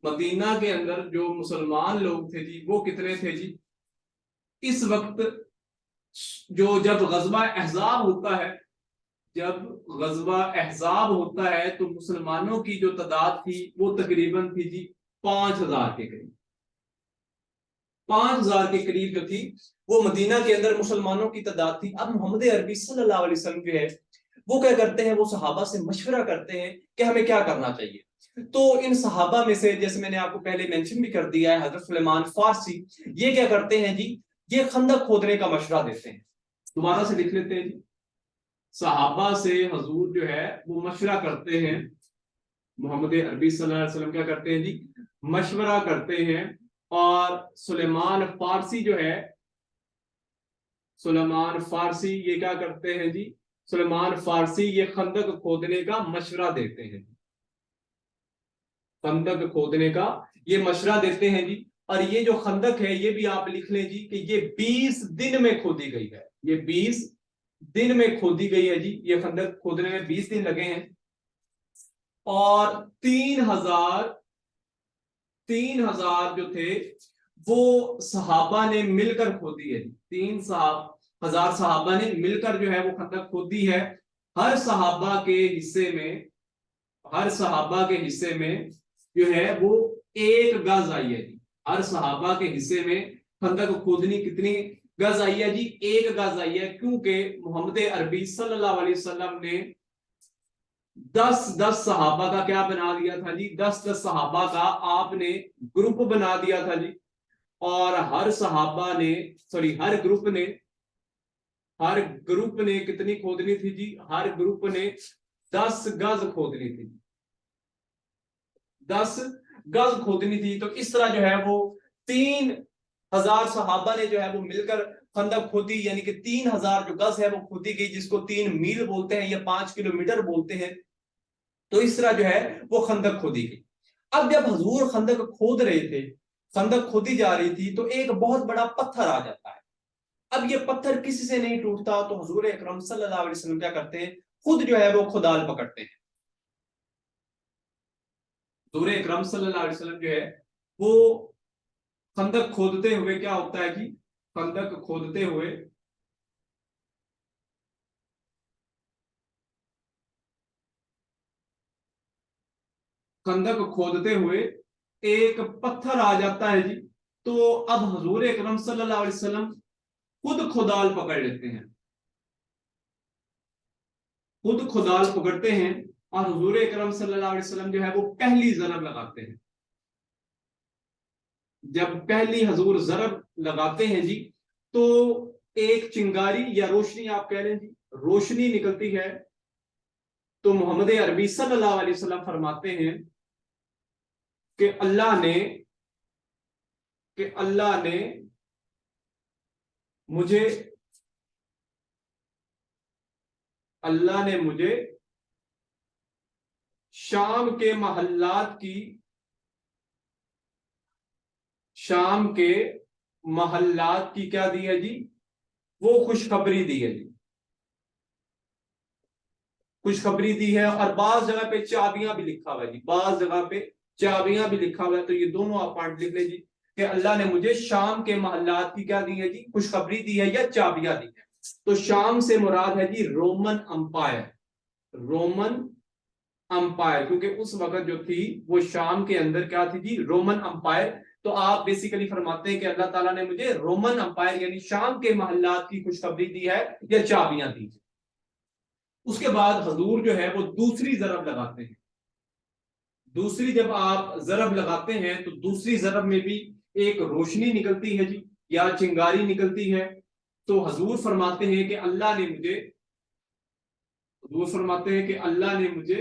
مدینہ کے اندر جو مسلمان لوگ تھے جی وہ کتنے تھے جی؟ اس وقت جو جب غزوہ احزاب ہوتا ہے، جب غزوہ احزاب ہوتا ہے تو مسلمانوں کی جو تعداد تھی وہ تقریباً تھی جی 5,000 کے قریب، 5,000 کے قریب جو تھی وہ مدینہ کے اندر مسلمانوں کی تعداد تھی۔ اب محمد عربی صلی اللہ علیہ وسلم جو ہے وہ کیا کرتے ہیں، وہ صحابہ سے مشورہ کرتے ہیں کہ ہمیں کیا کرنا چاہیے۔ تو ان صحابہ میں سے جیسے میں نے آپ کو پہلے مینشن بھی کر دیا ہے، حضرت سلیمان فارسی، یہ کیا کرتے ہیں جی، یہ خندق کھودنے کا مشورہ دیتے ہیں۔ دوبارہ سے لکھ لیتے ہیں جی، صحابہ سے حضور جو ہے وہ مشورہ کرتے ہیں، محمد عربی صلی اللہ علیہ وسلم کیا کرتے ہیں جی، مشورہ کرتے ہیں، اور سلیمان فارسی جو ہے، سلیمان فارسی یہ کیا کرتے ہیں جی، سلیمان فارسی یہ خندق کھودنے کا مشورہ دیتے ہیں، خندق کھودنے کا یہ مشورہ دیتے ہیں جی۔ اور یہ جو خندق ہے یہ بھی آپ لکھ لیں جی کہ یہ 20 دن میں کھودی گئی ہے، یہ 20 دن میں کھودی گئی ہے جی، یہ خندق کھودنے میں 20 دن لگے ہیں، اور 3,000 جو تھے وہ صحابہ نے مل کر کھودی ہے، 3,000 صحابہ نے مل کر جو ہے وہ خندق کھودی ہے۔ ہر صحابہ کے حصے میں، ہر صحابہ کے حصے میں جو ہے وہ 1 گز آئی ہے جی، ہر صحابہ کے حصے میں خندق کھودنی کتنی گز آئی ہے جی؟ 1 گز آئی ہے، کیونکہ محمد عربی صلی اللہ علیہ وسلم نے 10 صحابہ کا کیا بنا دیا تھا جی، 10 صحابہ کا آپ نے گروپ بنا دیا تھا جی، اور ہر صحابہ نے ہر گروپ نے کتنی کھودنی تھی جی؟ ہر گروپ نے 10 گز کھودنی تھی، 10 گز کھودنی تھی۔ تو اس طرح جو ہے وہ 3,000 صحابہ نے جو ہے وہ مل کر خندق کھودی، یعنی کہ 3,000 جو گز ہے وہ کھودی گئی، جس کو 3 میل بولتے ہیں یا 5 کلومیٹر بولتے ہیں۔ تو اس طرح جو ہے وہ خندق کھودی گئی۔ اب جب حضور خندق کھود رہے تھے، خندق کھودی جا رہی تھی، تو ایک بہت بڑا پتھر آ جاتا ہے۔ اب یہ پتھر کسی سے نہیں ٹوٹتا، تو حضور اکرم صلی اللہ علیہ وسلم کیا کرتے ہیں، خود جو ہے وہ کھدال پکڑتے ہیں۔ حضور اکرم صلی اللہ علیہ وسلم جو ہے وہ خندق کھودتے ہوئے کیا ہوتا ہے جی، خندق کھودتے ہوئے ایک پتھر آ جاتا ہے جی، تو اب حضور اکرم صلی اللہ علیہ وسلم خود کھدال پکڑ لیتے ہیں، خود کھدال پکڑتے ہیں، اور حضور اکرم صلی اللہ علیہ وسلم جو ہے وہ پہلی ضرب لگاتے ہیں۔ جب پہلی حضور ضرب لگاتے ہیں جی، تو ایک چنگاری یا روشنی آپ کہہ لیں جی، روشنی نکلتی ہے۔ تو محمد عربی صلی اللہ علیہ وسلم فرماتے ہیں کہ اللہ نے مجھے شام کے محلات کی کیا دی ہے جی، وہ خوشخبری دی ہے جی، خوشخبری دی ہے۔ اور بعض جگہ پہ چابیاں بھی لکھا ہوا ہے جی، بعض جگہ پہ چابیاں بھی لکھا ہوا ہے، تو یہ دونوں آپ پوائنٹ لکھ لیں جی کہ اللہ نے مجھے شام کے محلات کی کیا دی ہے جی، خوشخبری دی ہے یا چابیاں دی ہے۔ تو شام سے مراد ہے جی رومن امپائر، رومن امپائر، کیونکہ اس وقت جو تھی وہ شام کے اندر کیا تھی جی، رومن امپائر۔ تو آپ بیسیکلی فرماتے ہیں کہ اللہ تعالیٰ نے مجھے رومن امپائر یعنی شام کے محلات کی خوشخبری دی ہے یا چابیاں دی ہے۔ اس کے بعد حضور جو ہے وہ دوسری ضرب لگاتے ہیں۔ دوسری جب آپ ضرب لگاتے ہیں تو دوسری ضرب میں بھی ایک روشنی نکلتی ہے جی، یا چنگاری نکلتی ہے۔ تو حضور فرماتے ہیں کہ اللہ نے مجھے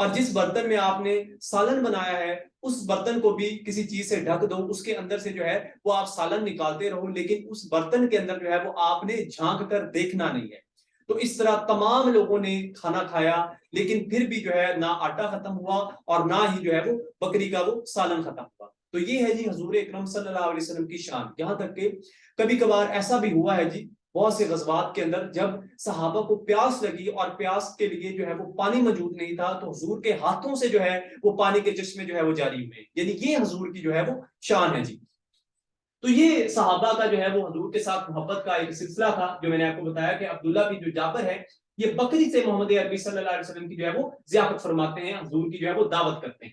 اور جس برتن میں آپ نے سالن بنایا ہے اس برتن کو بھی کسی چیز سے ڈھک دو, اس کے اندر سے جو ہے وہ آپ سالن نکالتے رہو, لیکن اس برتن کے اندر جو ہے وہ آپ نے جھانک کر دیکھنا نہیں ہے. تو اس طرح تمام لوگوں نے کھانا کھایا, لیکن پھر بھی جو ہے نہ آٹا ختم ہوا اور نہ ہی جو ہے وہ بکری کا وہ سالن ختم ہوا. تو یہ ہے جی حضور اکرم صلی اللہ علیہ وسلم کی شان. یہاں تک کہ کبھی کبھار ایسا بھی ہوا ہے جی بہت سے غزوات کے اندر, جب صحابہ کو پیاس لگی اور پیاس کے لیے جو ہے وہ پانی موجود نہیں تھا, تو حضور کے ہاتھوں سے جو ہے وہ پانی کے چشمے جو ہے وہ جاری ہوئے. یعنی یہ حضور کی جو ہے وہ شان ہے جی. تو یہ صحابہ کا جو ہے وہ حضور کے ساتھ محبت کا ایک سلسلہ تھا, جو میں نے آپ کو بتایا کہ عبداللہ بن جو جابر ہے یہ بکری سے محمد عربی صلی اللہ علیہ وسلم کی جو ہے وہ ضیافت فرماتے ہیں, حضور کی جو ہے وہ دعوت کرتے ہیں.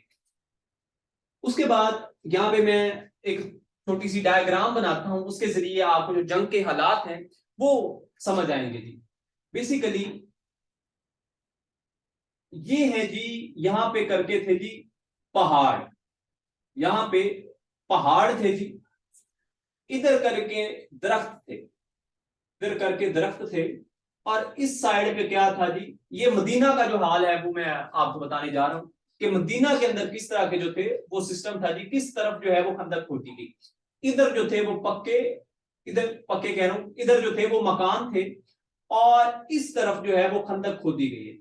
اس کے بعد یہاں پہ میں ایک چھوٹی سی ڈائیگرام بناتا ہوں, اس کے ذریعے آپ کو جو جنگ کے حالات ہیں وہ سمجھ آئیں گے جی. بیسیکلی یہ ہے جی, یہاں پہ کر کے تھے جی پہاڑ, یہاں پہ پہاڑ تھے جی, ادھر کر کے درخت تھے, ادھر کر کے درخت تھے, اور اس سائڈ پہ کیا تھا جی, یہ مدینہ کا جو حال ہے وہ میں آپ کو بتانے جا رہا ہوں کہ مدینہ کے اندر کس طرح کے جو تھے وہ سسٹم تھا جی, کس طرف جو ہے وہ خندق کھودی گئی. ادھر جو تھے وہ پکے, ادھر پکے کہہ رہا ہوں, ادھر جو تھے وہ مکان تھے, اور اس طرف جو ہے وہ خندق کھودی گئی ہے.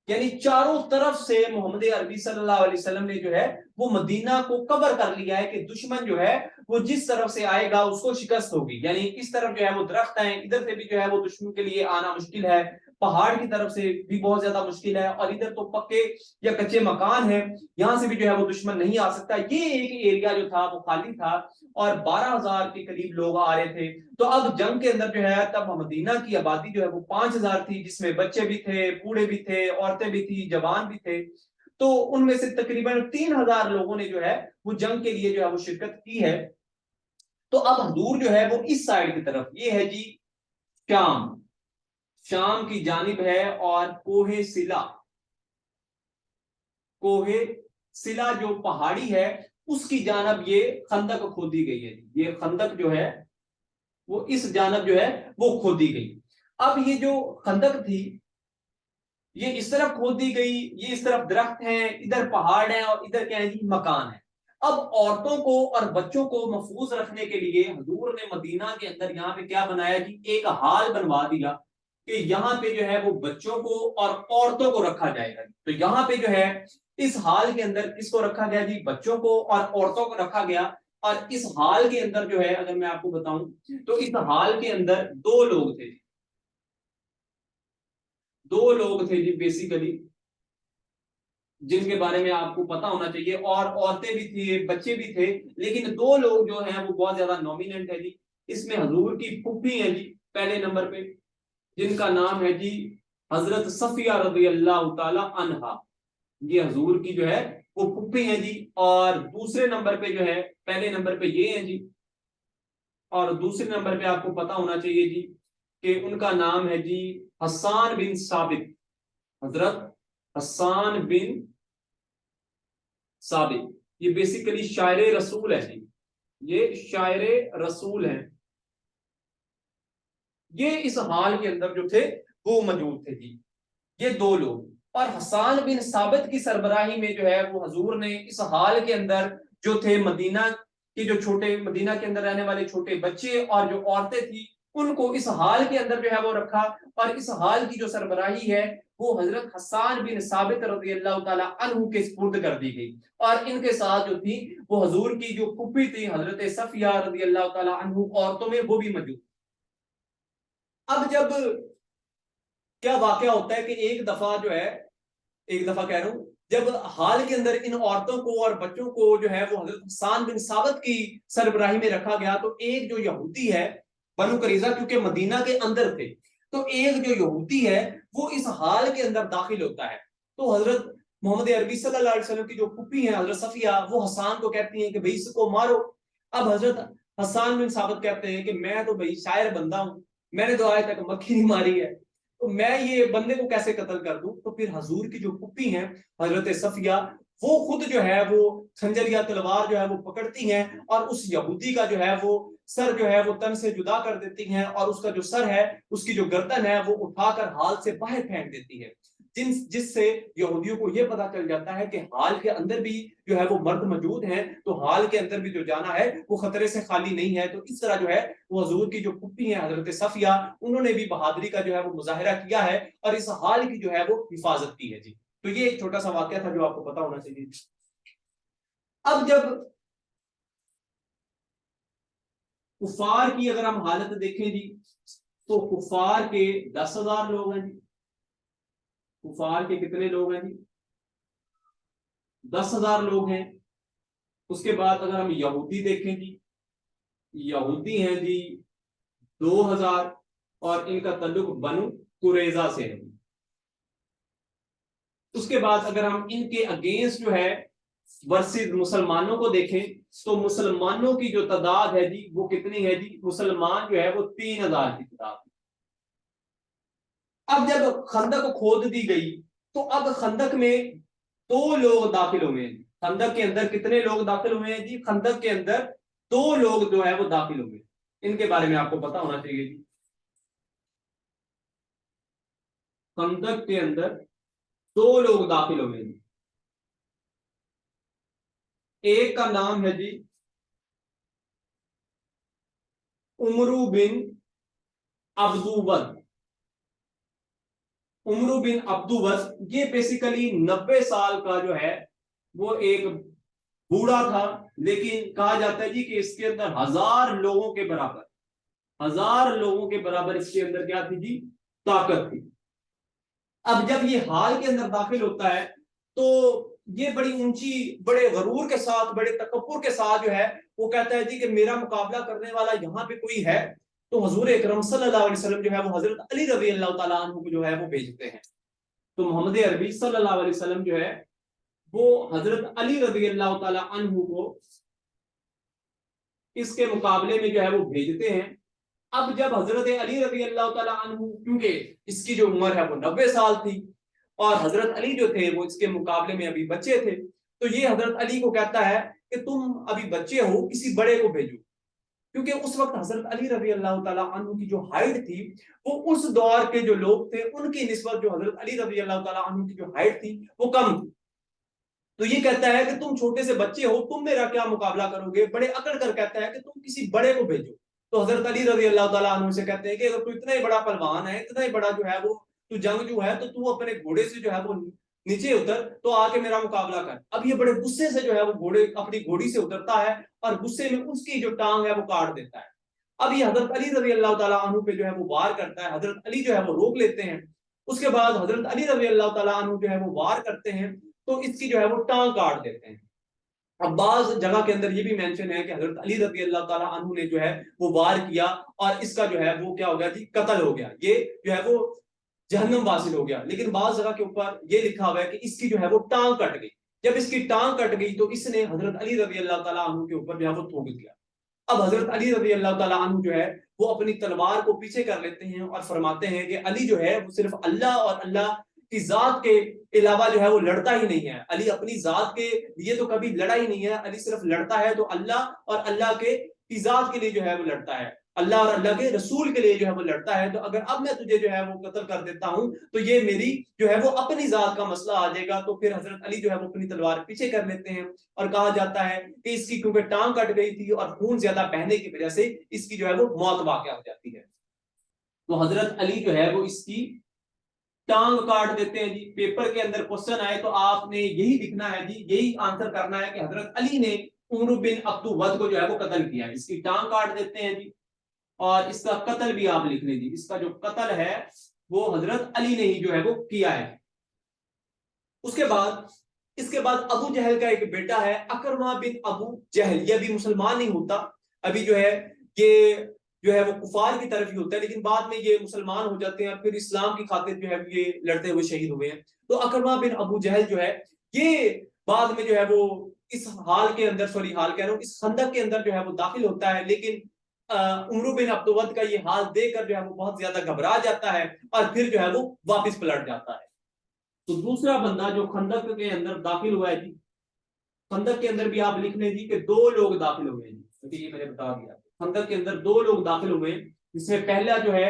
یعنی چاروں طرف سے محمد عربی صلی اللہ علیہ وسلم نے جو ہے وہ مدینہ کو کور کر لیا ہے کہ دشمن جو ہے وہ جس طرف سے آئے گا اس کو شکست ہوگی. یعنی اس طرف جو ہے وہ درخت ہیں, ادھر سے بھی جو ہے وہ دشمن کے لیے آنا مشکل ہے, پہاڑ کی طرف سے بھی بہت زیادہ مشکل ہے, اور ادھر تو پکے یا کچے مکان ہیں, یہاں سے بھی جو ہے وہ دشمن نہیں آ سکتا. یہ ایک ایریا جو تھا وہ خالی تھا, اور 12,000 کے قریب لوگ آ رہے تھے. تو اب جنگ کے اندر جو ہے تب مدینہ کی آبادی جو ہے وہ 5,000 تھی, جس میں بچے بھی تھے, بوڑھے بھی تھے, عورتیں بھی تھی, جوان بھی تھے. تو ان میں سے تقریباً 3,000 لوگوں نے جو ہے وہ جنگ کے لیے جو ہے وہ شرکت کی ہے. تو اب حضور جو ہے وہ اس سائڈ کی طرف, یہ ہے جی شام, شام کی جانب ہے, اور کوہ سلا, کوہ سلا جو پہاڑی ہے اس کی جانب یہ خندق کھودی گئی ہے. یہ خندق جو ہے وہ اس جانب جو ہے وہ کھودی گئی. اب یہ جو خندق تھی یہ اس طرف کھودی گئی, یہ اس طرف درخت ہیں, ادھر پہاڑ ہیں, اور ادھر کیا ہے جی مکان ہے. اب عورتوں کو اور بچوں کو محفوظ رکھنے کے لیے حضور نے مدینہ کے اندر یہاں پہ کیا بنایا جی, ایک ہال بنوا دیا کہ یہاں پہ جو ہے وہ بچوں کو اور عورتوں کو رکھا جائے گا. تو یہاں پہ جو ہے اس ہال کے اندر کس کو رکھا گیا جی, بچوں کو اور عورتوں کو رکھا گیا. اور اس ہال کے اندر جو ہے اگر میں آپ کو بتاؤں تو اس ہال کے اندر 2 لوگ تھے, 2 لوگ تھے جی بیسیکلی, جن کے بارے میں آپ کو پتا ہونا چاہیے, اور عورتیں بھی تھی, بچے بھی تھے, لیکن 2 لوگ جو ہیں وہ بہت زیادہ نومیننٹ ہے جی. اس میں حضور کی پھوپھی ہیں جی پہلے نمبر پہ, جن کا نام ہے جی حضرت صفیہ رضی اللہ تعالی عنہا. یہ حضور کی جو ہے وہ پھوپھی ہیں جی. اور دوسرے نمبر پہ جو ہے, پہلے نمبر پہ یہ ہیں جی, اور دوسرے نمبر پہ آپ کو پتا ہونا چاہیے جی کہ ان کا نام ہے جی حسان بن ثابت, حضرت حسان بن ثابت. یہ بیسیکلی شاعر رسول ہے جی, یہ شاعر رسول ہیں. یہ اس حال کے اندر جو تھے وہ موجود تھے جی, یہ 2 لوگ. اور حسان بن ثابت کی سربراہی میں جو ہے وہ حضور نے اس حال کے اندر جو تھے مدینہ کے جو چھوٹے, مدینہ کے اندر رہنے والے چھوٹے بچے اور جو عورتیں تھیں, ان کو اس حال کے اندر جو ہے وہ رکھا. اور اس حال کی جو سربراہی ہے وہ حضرت حسان بن ثابت رضی اللہ تعالی عنہ کے سپرد کر دی گئی. اور ان کے ساتھ جو تھی وہ حضور کی جو پھوپھی تھی حضرت صفیہ رضی اللہ تعالی عنہ, عورتوں میں وہ بھی موجود. اب جب کیا واقعہ ہوتا ہے کہ ایک دفعہ جو ہے, ایک دفعہ کہہ رہا ہوں, جب حال کے اندر ان عورتوں کو اور بچوں کو جو ہے وہ حضرت حسان بن ثابت کی سربراہی میں رکھا گیا, تو ایک جو یہودی ہے بنو قریظہ, کیونکہ مدینہ کے اندر تھے, تو ایک جو یہودی ہے وہ اس حال کے اندر داخل ہوتا ہے. تو حضرت محمد عربی صلی اللہ علیہ وسلم کی جو پھوپھی ہیں حضرت صفیہ, وہ حسان کو کہتی ہیں کہ بھئی اس کو مارو. اب حضرت حسان بن ثابت کہتے ہیں کہ میں تو بھئی شاعر بندہ ہوں, میں نے تو آج تک مکھی نہیں ماری ہے, تو میں یہ بندے کو کیسے قتل کر دوں. تو پھر حضور کی جو پھوپھی ہیں حضرت صفیہ, وہ خود جو ہے وہ خنجر یا تلوار جو ہے وہ پکڑتی ہیں, اور اس یہودی کا جو ہے وہ سر جو ہے وہ تن سے جدا کر دیتی ہیں, اور اس کا جو سر ہے, اس کی جو گردن ہے وہ اٹھا کر حال سے باہر پھینک دیتی ہے. جس سے یہودیوں کو یہ پتا چل جاتا ہے کہ حال کے اندر بھی جو ہے وہ مرد موجود ہیں، تو حال کے اندر بھی جو جانا ہے وہ خطرے سے خالی نہیں ہے۔ تو اس طرح جو ہے وہ حضور کی جو پھپھی ہیں حضرت صفیہ، انہوں نے بھی بہادری کا جو ہے وہ مظاہرہ کیا ہے اور اس حال کی جو ہے وہ حفاظت کی ہے جی۔ تو یہ ایک چھوٹا سا واقعہ تھا جو آپ کو پتا ہونا چاہیے۔ اب جب کفار کی اگر ہم حالت دیکھیں جی، تو کفار کے 10,000 لوگ ہیں جی۔ کفار کے کتنے لوگ ہیں جی؟ 10,000 لوگ ہیں۔ اس کے بعد اگر ہم یہودی دیکھیں جی، یہودی ہیں جی 2,000 اور ان کا تعلق بنو قریظہ سے ہے۔ اس کے بعد اگر ہم ان کے اگینسٹ جو ہے ورسز مسلمانوں کو دیکھیں تو مسلمانوں کی جو تعداد ہے جی وہ کتنی ہے جی؟ مسلمان جو ہے وہ 3,000 کی تعداد۔ اب جب خندق کھود دی گئی تو اب خندق میں 2 لوگ داخل ہوئے ہیں۔ خندق کے اندر کتنے لوگ داخل ہوئے ہیں جی؟ خندق کے اندر 2 لوگ جو ہے وہ داخل ہوئے، ان کے بارے میں آپ کو پتا ہونا چاہیے جی۔ خندق کے اندر 2 لوگ داخل ہوئے ہیں، ایک کا نام ہے جی عمرو بن عبدود۔ عمرو بن عبدود یہ بیسیکلی 90 سال کا جو ہے وہ ایک بوڑھا تھا، لیکن کہا جاتا ہے جی کہ اس کے اندر 1000 لوگوں کے برابر، 1000 لوگوں کے برابر اس کے اندر کیا تھی جی؟ طاقت تھی۔ اب جب یہ حال کے اندر داخل ہوتا ہے تو یہ بڑی اونچی، بڑے غرور کے ساتھ، بڑے تکبر کے ساتھ جو ہے وہ کہتا ہے جی کہ میرا مقابلہ کرنے والا یہاں پہ کوئی ہے؟ تو حضور اکرم صلی اللہ علیہ وسلم جو ہے وہ حضرت علی رضی اللہ تعالیٰ عنہ کو جو ہے وہ بھیجتے ہیں۔ تو محمد عربی صلی اللہ علیہ وسلم جو ہے وہ حضرت علی رضی اللہ تعالیٰ عنہ کو اس کے مقابلے میں جو ہے وہ بھیجتے ہیں۔ اب جب حضرت علی رضی اللہ تعالیٰ عنہ، کیونکہ اس کی جو عمر ہے وہ 90 سال تھی اور حضرت علی جو تھے وہ اس کے مقابلے میں ابھی بچے تھے، تو یہ حضرت علی کو کہتا ہے کہ تم ابھی بچے ہو، کسی بڑے کو بھیجو، کیونکہ اس وقت حضرت علی رضی اللہ تعالیٰ عنہ کی جو ہائٹ تھی وہ اس دور کے جو لوگ تھے ان کی نسبت جو حضرت علی رضی اللہ تعالیٰ عنہ کی جو ہائٹ تھی وہ کم تھی۔ تو یہ کہتا ہے کہ تم چھوٹے سے بچے ہو، تم میرا کیا مقابلہ کرو گے؟ بڑے اکڑ کر کہتا ہے کہ تم کسی بڑے کو بھیجو۔ تو حضرت علی رضی اللہ تعالیٰ عنہ سے کہتے ہیں کہ اگر تو اتنا ہی بڑا پہلوان ہے، اتنا ہی بڑا جو ہے وہ تو جنگجو ہے، تو تو اپنے گھوڑے سے جو ہے وہ نیچے اتر، تو آ کے میرا مقابلہ کر۔ اب یہ بڑے غصے سے جو ہے وہ گھوڑے اپنی گھوڑی سے اترتا ہے اور غصے میں اس کی جو ٹانگ ہے وہ کاٹ دیتا ہے۔ اب یہ حضرت علی رضی اللہ تعالیٰ عنہ پہ جو ہے وہ وار کرتا ہے، حضرت علی جو ہے وہ روک لیتے ہیں۔ اس کے بعد حضرت علی رضی اللہ تعالیٰ عنہ جو ہے وہ وار کرتے ہیں تو اس کی جو ہے وہ ٹانگ کاٹ دیتے ہیں۔ اب بعض جگہ کے اندر یہ بھی مینشن ہے کہ حضرت علی رضی اللہ تعالیٰ عنہ نے جو ہے وہ وار کیا اور اس کا جو ہے وہ کیا ہو گیا جی؟ قتل ہو گیا، یہ جو ہے وہ جہنم واصل ہو گیا۔ لیکن بعض جگہ کے اوپر یہ لکھا ہوا ہے کہ اس کی جو ہے وہ ٹانگ کٹ گئی۔ جب اس کی ٹانگ کٹ گئی تو اس نے حضرت علی رضی اللہ تعالیٰ عنہ کے اوپر جو ہے وہ تھوک دیا۔ اب حضرت علی رضی اللہ تعالیٰ عنہ جو ہے وہ اپنی تلوار کو پیچھے کر لیتے ہیں اور فرماتے ہیں کہ علی جو ہے وہ صرف اللہ اور اللہ کی ذات کے علاوہ جو ہے وہ لڑتا ہی نہیں ہے۔ علی اپنی ذات کے لیے تو کبھی لڑا ہی نہیں ہے، علی صرف لڑتا ہے تو اللہ اور اللہ کے ذات کے لیے جو ہے وہ لڑتا ہے، اللہ اور اللہ کے رسول کے لیے جو ہے وہ لڑتا ہے۔ تو اگر اب میں تجھے جو ہے وہ قتل کر دیتا ہوں تو یہ میری جو ہے وہ اپنی ذات کا مسئلہ آ جائے گا۔ تو پھر حضرت علی جو ہے وہ اپنی تلوار پیچھے کر لیتے ہیں اور کہا جاتا ہے کہ اس کی کیونکہ ٹانگ کٹ گئی تھی اور خون زیادہ بہنے کی وجہ سے اس کی جو ہے وہ موت واقع ہو جاتی ہے۔ تو حضرت علی جو ہے وہ اس کی ٹانگ کاٹ دیتے ہیں جی۔ پیپر کے اندر کوسچن آئے تو آپ نے یہی لکھنا ہے جی، یہی آنسر کرنا ہے کہ حضرت علی نے عمرو بن عبدود کو جو ہے وہ قتل کیا، اس کی ٹانگ کاٹ دیتے ہیں جی، اور اس کا قتل بھی آپ لکھ لیں جی، اس کا جو قتل ہے وہ حضرت علی نے ہی جو ہے وہ کیا ہے۔ اس کے بعد ابو جہل کا ایک بیٹا ہے اکرمہ بن ابو جہل، یہ ابھی مسلمان نہیں ہوتا، ابھی جو ہے یہ جو ہے وہ کفار کی طرف ہی ہوتا ہے، لیکن بعد میں یہ مسلمان ہو جاتے ہیں اور پھر اسلام کی خاطر جو ہے یہ لڑتے ہوئے شہید ہوئے ہیں۔ تو اکرمہ بن ابو جہل جو ہے یہ بعد میں جو ہے وہ اس حال کے اندر، حال کہہ رہا ہوں، اس خندق کے اندر جو ہے وہ داخل ہوتا ہے، لیکن عمرو بن عبدود کا یہ حال دیکھ کر جو ہے وہ بہت زیادہ گھبرا جاتا ہے اور پھر جو ہے وہ واپس پلٹ جاتا ہے۔ تو دوسرا بندہ جو خندق کے اندر داخل ہوا ہے جی، خندق کے اندر بھی آپ لکھ لیں جی کہ 2 لوگ داخل ہوئے ہیں جی، یہ میں نے بتا دیا۔ خندق کے اندر 2 لوگ داخل ہوئے، جس میں پہلا جو ہے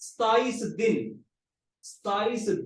27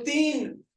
3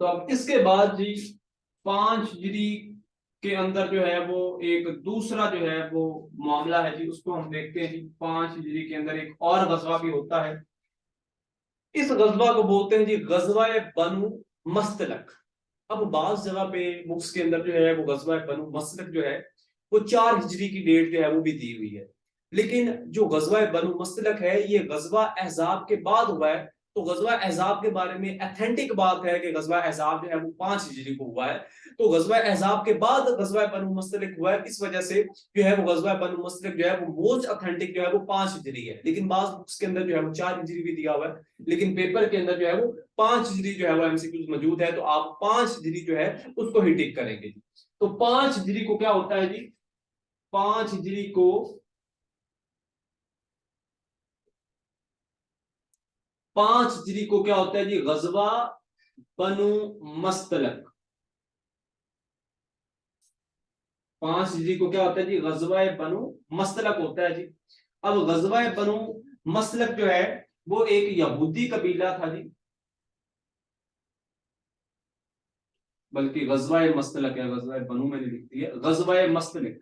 تو اب اس کے بعد جی 5 ہجری کے اندر جو ہے وہ ایک دوسرا جو ہے وہ معاملہ ہے جی، اس کو ہم دیکھتے ہیں جی 5 ہجری کے اندر ایک اور غزوہ بھی ہوتا ہے. اس غزوہ کو بولتے ہیں جی غزوہ بنو مستلق. اب بعض جگہ پہ بکس کے اندر جو ہے وہ غزوہ بنو مستلق جو ہے وہ 4 ہجری کی ڈیٹ جو ہے وہ بھی دی ہوئی ہے، لیکن جو غزوہ بنو مستلق ہے یہ غزوہ احزاب کے بعد ہوا ہے. تو غزوہ احزاب کے بارے میں ایتھینٹک بات ہے کہ غزوہ احزاب جو ہے وہ 5 ہجری کو ہوا ہے. تو غزوہ احزاب کے بعد غزوہ بنو مستلق ہوا ہے، اس وجہ سے جو ہے وہ غزوہ بنو مستلق جو ہے وہ موسٹ اتھینٹک جو ہے وہ 5 ہجری ہے. لیکن بعض بکس کے اندر جو ہے وہ 4 ہجری بھی دیا ہوا ہے، لیکن پیپر کے اندر جو ہے وہ 5 ہجری جو ہے وہ MCQs موجود ہے. تو آپ 5 ہجری جو ہے اس کو ہی ٹک کریں گے جی. تو 5 ہجری کو کیا ہوتا ہے جی، 5 ہجری کو 5 ہجری کو کیا ہوتا ہے جی غزوہ بنو مستلق. 5 ہجری کو کیا ہوتا ہے جی غزوہ بنو مستلق ہوتا ہے جی. اب غزوہ بنو مستلق جو ہے وہ ایک یہودی قبیلہ تھا جی، بلکہ غزوہ مستلق ہے، غزوہ بنو میں نے لکھ دی ہے غزوہ مستلق.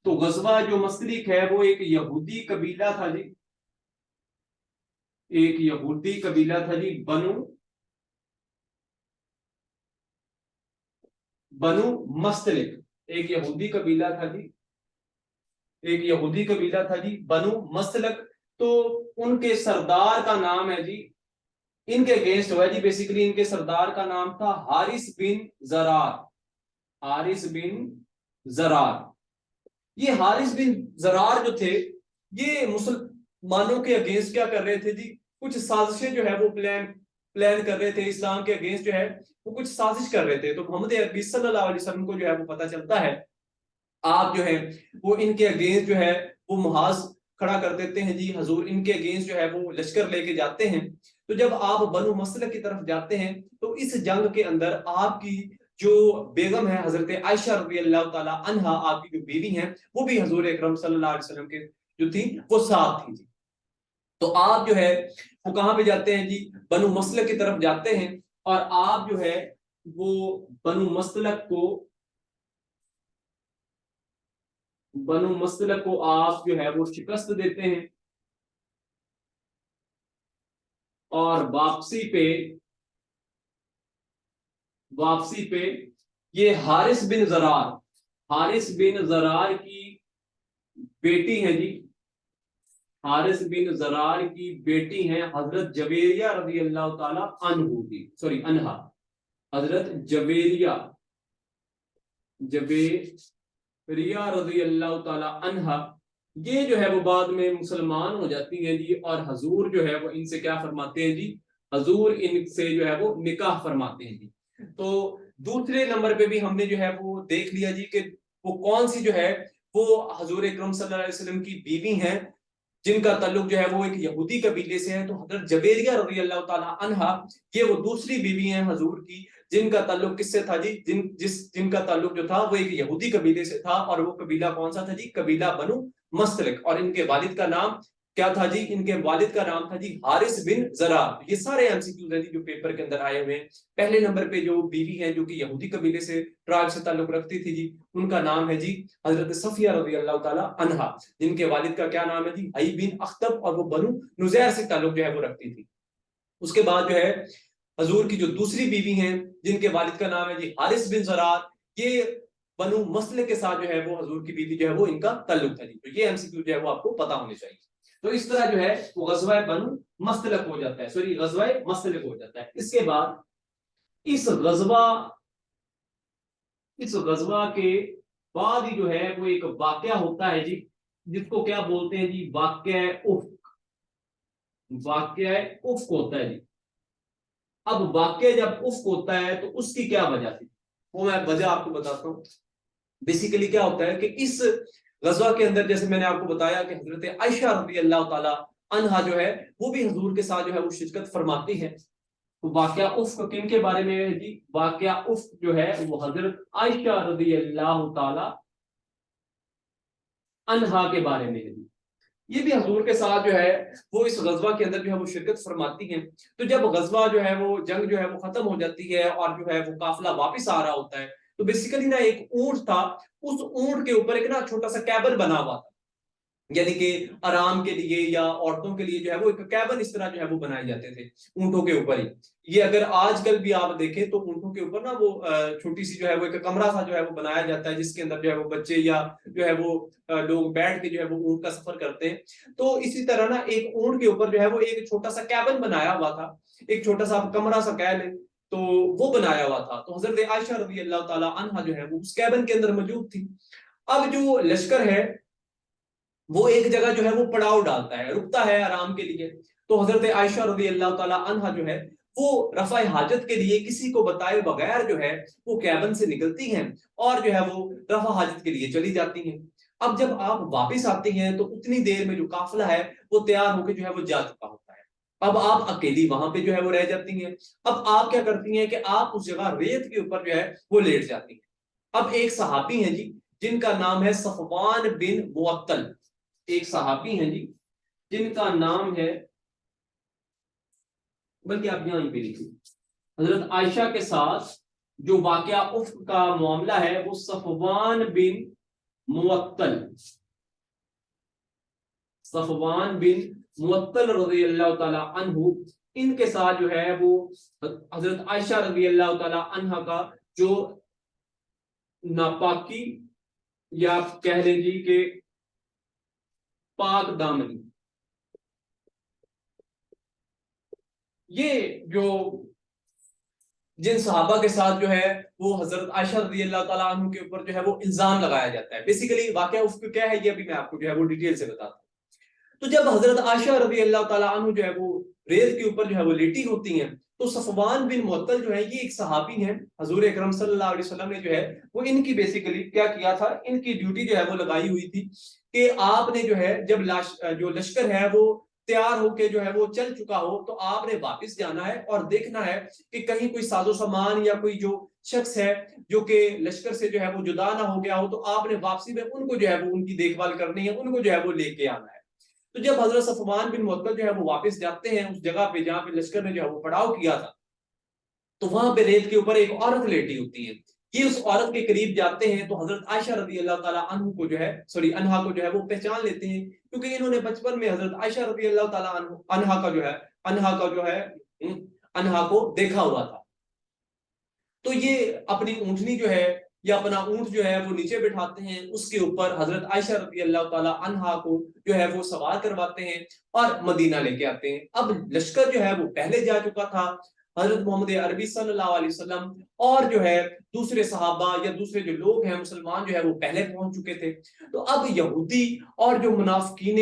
تو غزوہ جو مستلق ہے وہ ایک یہودی قبیلہ تھا جی، ایک یہودی قبیلہ تھا جی بنو مستلق. ایک یہودی قبیلہ تھا جی، ایک یہودی قبیلہ تھا جی بنو مستلق. تو ان کے سردار کا نام ہے جی، ان کے اگینسٹ ہوا جی بیسیکلی ان کے سردار کا نام تھا حارث بن زرار. حارث بن زرار، یہ حارث بن زرار جو تھے یہ مسلمانوں کے اگینسٹ کیا کر رہے تھے جی، کچھ سازشیں جو ہے وہ پلان کر رہے تھے اسلام کے اگینسٹ جو ہے وہ کچھ سازش کر رہے تھے. تو محمد عربی صلی اللہ علیہ وسلم کو جو ہے وہ پتہ چلتا ہے، آپ جو ہے وہ ان کے اگینسٹ جو ہے وہ محاذ کھڑا کر دیتے ہیں جی، حضور ان کے اگینسٹ جو ہے وہ لشکر لے کے جاتے ہیں. تو جب آپ بنو مستلق کی طرف جاتے ہیں تو اس جنگ کے اندر آپ کی جو بیگم ہے حضرت عائشہ رضی اللہ تعالی عنہا، آپ کی جو بیوی ہیں وہ بھی حضور اکرم صلی اللہ علیہ وسلم کے جو تھی وہ ساتھ تھی جی. تو آپ جو ہے وہ کہاں پہ جاتے ہیں جی، بنو مستلق کی طرف جاتے ہیں، اور آپ جو ہے وہ بنو مستلق کو آپ جو ہے وہ شکست دیتے ہیں. اور واپسی پہ یہ حارث بن زرار کی بیٹی ہے جی، حارث بن زرار کی بیٹی ہیں حضرت جویریہ رضی اللہ تعالی عنہا. حضرت جویریہ رضی اللہ تعالی عنہا یہ جو ہے وہ بعد میں مسلمان ہو جاتی ہیں جی، اور حضور جو ہے وہ ان سے کیا فرماتے ہیں جی، حضور ان سے جو ہے وہ نکاح فرماتے ہیں جی. تو دوسرے نمبر پہ بھی ہم نے جو ہے وہ دیکھ لیا جی کہ وہ کون سی جو ہے وہ حضور اکرم صلی اللہ علیہ وسلم کی بیوی ہیں جن کا تعلق جو ہے وہ ایک یہودی قبیلے سے ہے. تو حضرت جویریہ رضی اللہ تعالی عنہا یہ وہ دوسری بیوی ہیں حضور کی جن کا تعلق کس سے تھا جی، جن کا تعلق جو تھا وہ ایک یہودی قبیلے سے تھا. اور وہ قبیلہ کون سا تھا جی، قبیلہ بنو مستلق. اور ان کے والد کا نام کیا تھا جی، ان کے والد کا نام تھا جی حارث بن زرار. یہ سارے MCQs ہیں جو پیپر کے اندر آئے ہوئے ہیں. پہلے نمبر پہ جو بیوی ہے جو کہ یہودی قبیلے سے ٹرائب سے تعلق رکھتی تھی جی، ان کا نام ہے جی حضرت صفیہ رضی اللہ تعالی عنہا، جن کے والد کا کیا نام ہے جی حی بن اخطب، اور وہ بنو نزیر سے تعلق جو ہے وہ رکھتی تھی. اس کے بعد جو ہے حضور کی جو دوسری بیوی ہیں جن کے والد کا نام ہے جی حارث بن زرار، یہ بنو مسلک کے ساتھ جو ہے وہ حضور کی بیوی جو ہے وہ ان کا تعلق تھا جی. تو یہ MCQ جو ہے وہ آپ کو پتا ہونے چاہیے. تو اس طرح جو ہے وہ غزوہ بنو مستلق ہو جاتا ہے، غزوہ مستلق ہو جاتا ہے. اس کے بعد اس غزوہ کے بعد ہی جو ہے وہ ایک واقعہ ہوتا ہے جی جس کو کیا بولتے ہیں جی واقعہ افق ہوتا ہے جی. اب واقعہ جب افق ہوتا ہے تو اس کی کیا وجہ تھی وہ میں وجہ آپ کو بتاتا ہوں. بیسیکلی کیا ہوتا ہے کہ اس غزوہ کے اندر جیسے میں نے آپ کو بتایا کہ حضرت عائشہ رضی اللہ تعالی عنہا جو ہے وہ بھی حضور کے ساتھ جو ہے وہ شرکت فرماتی ہے. تو واقعہ افق کن کے بارے میں ہے جی، واقعہ افق جو ہے وہ حضرت عائشہ رضی اللہ تعالی عنہا کے بارے میں ہے جی. یہ بھی حضور کے ساتھ جو ہے وہ اس غزوہ کے اندر جو ہے وہ شرکت فرماتی ہیں. تو جب غزوہ جو ہے وہ جنگ جو ہے وہ ختم ہو جاتی ہے اور جو ہے وہ قافلہ واپس آ رہا ہوتا ہے تو بیسیکلی نا ایک اونٹ تھا, اس اونٹ کے اوپر ایک نا چھوٹا سا کیبن بنا ہوا تھا, یعنی کہ آرام کے لیے یا عورتوں کے لیے جو ہے وہ ایک کیبن اس طرح جو ہے وہ بنائے جاتے تھے اونٹوں کے اوپر ہی. یہ اگر آج کل بھی آپ دیکھیں تو اونٹوں کے اوپر نا وہ چھوٹی سی جو ہے وہ ایک کمرہ سا جو ہے وہ بنایا جاتا ہے جس کے اندر جو ہے وہ بچے یا جو ہے وہ لوگ بیٹھ کے جو ہے وہ اونٹ کا سفر کرتے ہیں. تو اسی طرح نا ایک اونٹ کے اوپر جو ہے وہ ایک چھوٹا سا کیبن بنایا ہوا تھا, ایک چھوٹا سا کمرہ سا کہہ لیں تو وہ بنایا ہوا تھا. تو حضرت عائشہ رضی اللہ تعالی عنہا جو ہے وہ اس کیبن کے اندر موجود تھی. اب جو لشکر ہے وہ ایک جگہ جو ہے وہ پڑاؤ ڈالتا ہے, رکتا ہے آرام کے لیے. تو حضرت عائشہ رضی اللہ تعالی عنہا جو ہے وہ رفع حاجت کے لیے کسی کو بتائے بغیر جو ہے وہ کیبن سے نکلتی ہیں اور جو ہے وہ رفع حاجت کے لیے چلی جاتی ہیں. اب جب آپ واپس آتے ہیں تو اتنی دیر میں جو قافلہ ہے وہ تیار ہو کے جو ہے وہ جا چکا ہوتا ہے. اب آپ اکیلی وہاں پہ جو ہے وہ رہ جاتی ہیں. اب آپ کیا کرتی ہیں کہ آپ اس جگہ ریت کے اوپر جو ہے وہ لیٹ جاتی ہیں. اب ایک صحابی ہیں جی جن کا نام ہے صفوان بن معطل, ایک صحابی ہیں جی جن کا نام ہے, بلکہ آپ یہاں پہ لکھیں, حضرت عائشہ کے ساتھ جو واقعہ افق کا معاملہ ہے وہ صفوان بن معطل, صفوان بن معطل رضی اللہ تعالی عنہ, ان کے ساتھ جو ہے وہ حضرت عائشہ رضی اللہ تعالی عنہ کا جو ناپاکی یا آپ کہہ لیں جی کہ پاک دامنی, یہ جو جن صحابہ کے ساتھ جو ہے وہ حضرت عائشہ رضی اللہ تعالیٰ عنہ کے اوپر جو ہے وہ الزام لگایا جاتا ہے. بیسیکلی واقعہ اس کو کیا ہے یہ بھی میں آپ کو جو ہے وہ ڈیٹیل سے بتاتا ہوں. تو جب حضرت عائشہ رضی اللہ تعالیٰ عنہ جو ہے وہ ریت کے اوپر جو ہے وہ لیٹی ہوتی ہیں تو صفوان بن معطل جو ہے یہ ایک صحابی ہیں, حضور اکرم صلی اللہ علیہ وسلم نے جو ہے وہ ان کی بیسیکلی کیا کیا تھا, ان کی ڈیوٹی جو ہے وہ لگائی ہوئی تھی کہ آپ نے جو ہے جب جو لشکر ہے وہ تیار ہو کے جو ہے وہ چل چکا ہو تو آپ نے واپس جانا ہے اور دیکھنا ہے کہ کہیں کوئی ساز و سامان یا کوئی جو شخص ہے جو کہ لشکر سے جو ہے وہ جدا نہ ہو گیا ہو, تو آپ نے واپسی میں ان کو جو ہے وہ ان کی دیکھ بھال کرنی ہے, ان کو جو ہے وہ لے کے آنا ہے. تو جب حضرت صفوان بن معطل جو ہے وہ واپس جاتے ہیں اس جگہ پہ جہاں پہ لشکر نے جو ہے وہ پڑاؤ کیا تھا تو وہاں پہ ریت کے اوپر ایک عورت لیٹی ہوتی ہے. یہ اس عورت کے قریب جاتے ہیں تو حضرت عائشہ رضی اللہ تعالیٰ عنہ کو جو ہے عنہا کو جو ہے وہ پہچان لیتے ہیں کیونکہ انہوں نے بچپن میں حضرت عائشہ رضی اللہ تعالیٰ عنہا کو دیکھا ہوا تھا. تو یہ اپنی اونٹنی جو ہے یا اپنا اونٹ جو ہے وہ نیچے بٹھاتے ہیں, اس کے اوپر حضرت عائشہ رضی اللہ تعالیٰ عنہا کو جو ہے وہ سوار کرواتے ہیں اور مدینہ لے کے آتے ہیں. اب لشکر جو ہے وہ پہلے جا چکا تھا, حضرت محمد عربی صلی اللہ علیہ وسلم اور جو ہے دوسرے صحابہ یا دوسرے جو لوگ ہیں مسلمان جو ہے وہ پہلے پہنچ چکے تھے. تو اب یہودی اور جو منافقین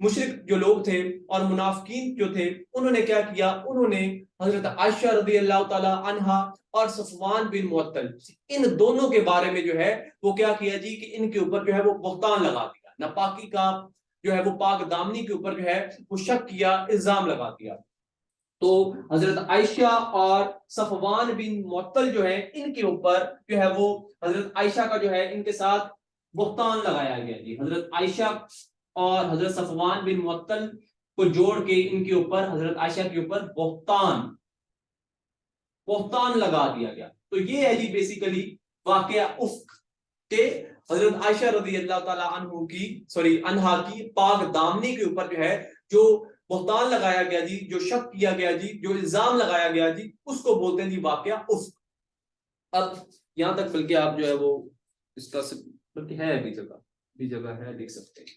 مشرک جو لوگ تھے اور منافقین جو تھے انہوں نے کیا کیا, انہوں نے حضرت عائشہ رضی اللہ تعالی عنہا اور صفوان بن معطل ان دونوں کے بارے میں جو ہے وہ کیا کیا جی کہ ان کے اوپر جو ہے وہ بہتان لگا دیا, ناپاکی کا جو ہے وہ پاک دامنی کے اوپر جو ہے وہ شک کیا, الزام لگا دیا. تو حضرت عائشہ اور صفوان بن معطل جو ہے ان کے اوپر جو ہے وہ حضرت عائشہ کا جو ہے ان کے ساتھ بہتان لگایا گیا جی. حضرت عائشہ اور حضرت صفوان بن معطل کو جوڑ کے ان کے اوپر حضرت عائشہ کے اوپر بہتان لگا دیا گیا. تو یہ ہے جی بیسیکلی واقعہ افق کہ حضرت عائشہ رضی اللہ تعالیٰ عنہا کی پاک دامنی کے اوپر جو ہے جو بہتان لگایا گیا جی, جو شک کیا گیا جی, جو الزام لگایا گیا جی, اس کو بولتے ہیں جی واقعہ افق. اب یہاں تک بلکہ آپ جو ہے وہ اس کا بلکہ ہے بھی جگہ ہے دیکھ سکتے ہیں.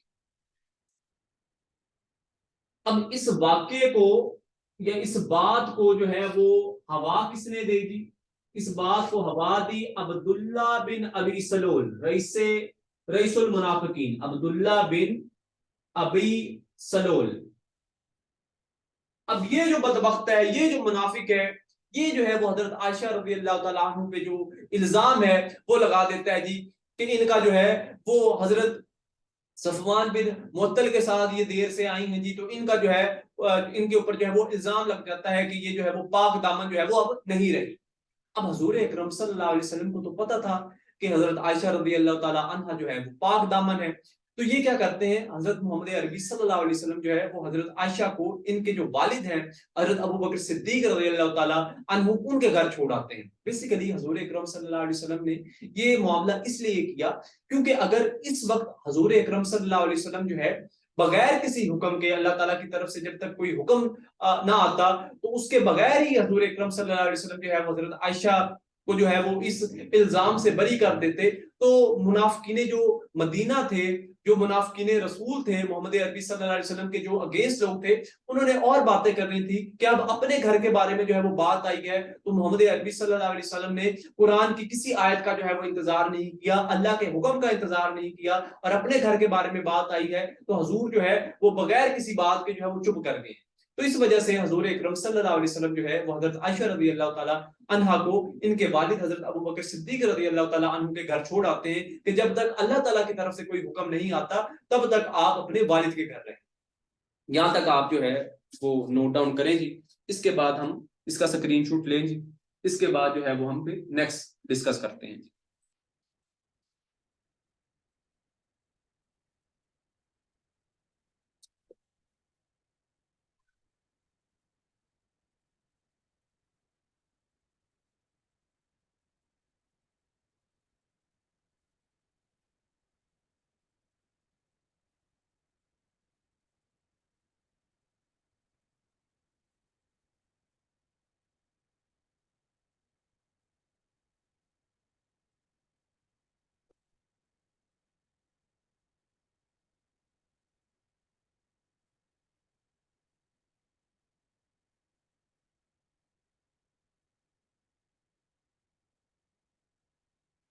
اب اس واقعے کو یا اس بات کو جو ہے وہ ہوا کس نے دے دی, اس بات کو ہوا دی عبداللہ بن ابی سلول, رئیس المنافقین عبداللہ بن ابی سلول. اب یہ جو بدبخت ہے, یہ جو منافق ہے, یہ جو ہے وہ حضرت عائشہ رضی اللہ تعالیٰ عنہ پہ جو الزام ہے وہ لگا دیتا ہے جی کہ ان کا جو ہے وہ حضرت صفوان بن معطل کے ساتھ یہ دیر سے آئی ہیں جی, تو ان کا جو ہے ان کے اوپر جو ہے وہ الزام لگ جاتا ہے کہ یہ جو ہے وہ پاک دامن جو ہے وہ اب نہیں رہی. اب حضور اکرم صلی اللہ علیہ وسلم کو تو پتا تھا کہ حضرت عائشہ رضی اللہ تعالی عنہا جو ہے وہ پاک دامن ہے, تو یہ کیا کرتے ہیں، حضرت محمد عربی صلی اللہ علیہ وسلم جو ہے وہ حضرت عائشہ کو ان کے جو والد ہیں حضرت ابو بکر صدیق رضی اللہ تعالیٰ عنہ ان کے گھر چھوڑ آتے ہیں۔ بیسیکلی حضور اکرم صلی اللہ علیہ وسلم نے یہ معاملہ اس لیے کیا کیونکہ اگر اس وقت حضور اکرم صلی اللہ علیہ وسلم جو ہے بغیر کسی حکم کے، اللہ تعالیٰ کی طرف سے جب تک کوئی حکم نہ آتا تو اس کے بغیر ہی حضور اکرم صلی اللہ علیہ وسلم جو ہے حضرت عائشہ کو جو ہے وہ اس الزام سے بری کر دیتے، تو منافقین جو مدینہ تھے، جو منافقین رسول تھے محمد عربی صلی اللہ علیہ وسلم کے جو اگینسٹ لوگ تھے، انہوں نے اور باتیں کرنی تھی کہ اب اپنے گھر کے بارے میں جو ہے وہ بات آئی ہے تو محمد عربی صلی اللہ علیہ وسلم نے قرآن کی کسی آیت کا جو ہے وہ انتظار نہیں کیا، اللہ کے حکم کا انتظار نہیں کیا، اور اپنے گھر کے بارے میں بات آئی ہے تو حضور جو ہے وہ بغیر کسی بات کے جو ہے وہ چپ کر گئے۔ تو اس وجہ سے حضور اکرم صلی اللہ علیہ وسلم جو ہے وہ حضرت عائشہ رضی اللہ تعالیٰ عنہا کو ان کے والد حضرت ابو بکر صدیق رضی اللہ تعالیٰ عنہ کے گھر چھوڑ آتے ہیں کہ جب تک اللہ تعالیٰ کی طرف سے کوئی حکم نہیں آتا تب تک آپ اپنے والد کے گھر رہیں۔ یہاں تک آپ جو ہے وہ نوٹ ڈاؤن کریں جی، اس کے بعد ہم اس کا اسکرین شاٹ لیں جی، اس کے بعد جو ہے وہ ہم پھر نیکسٹ ڈسکس کرتے ہیں جی۔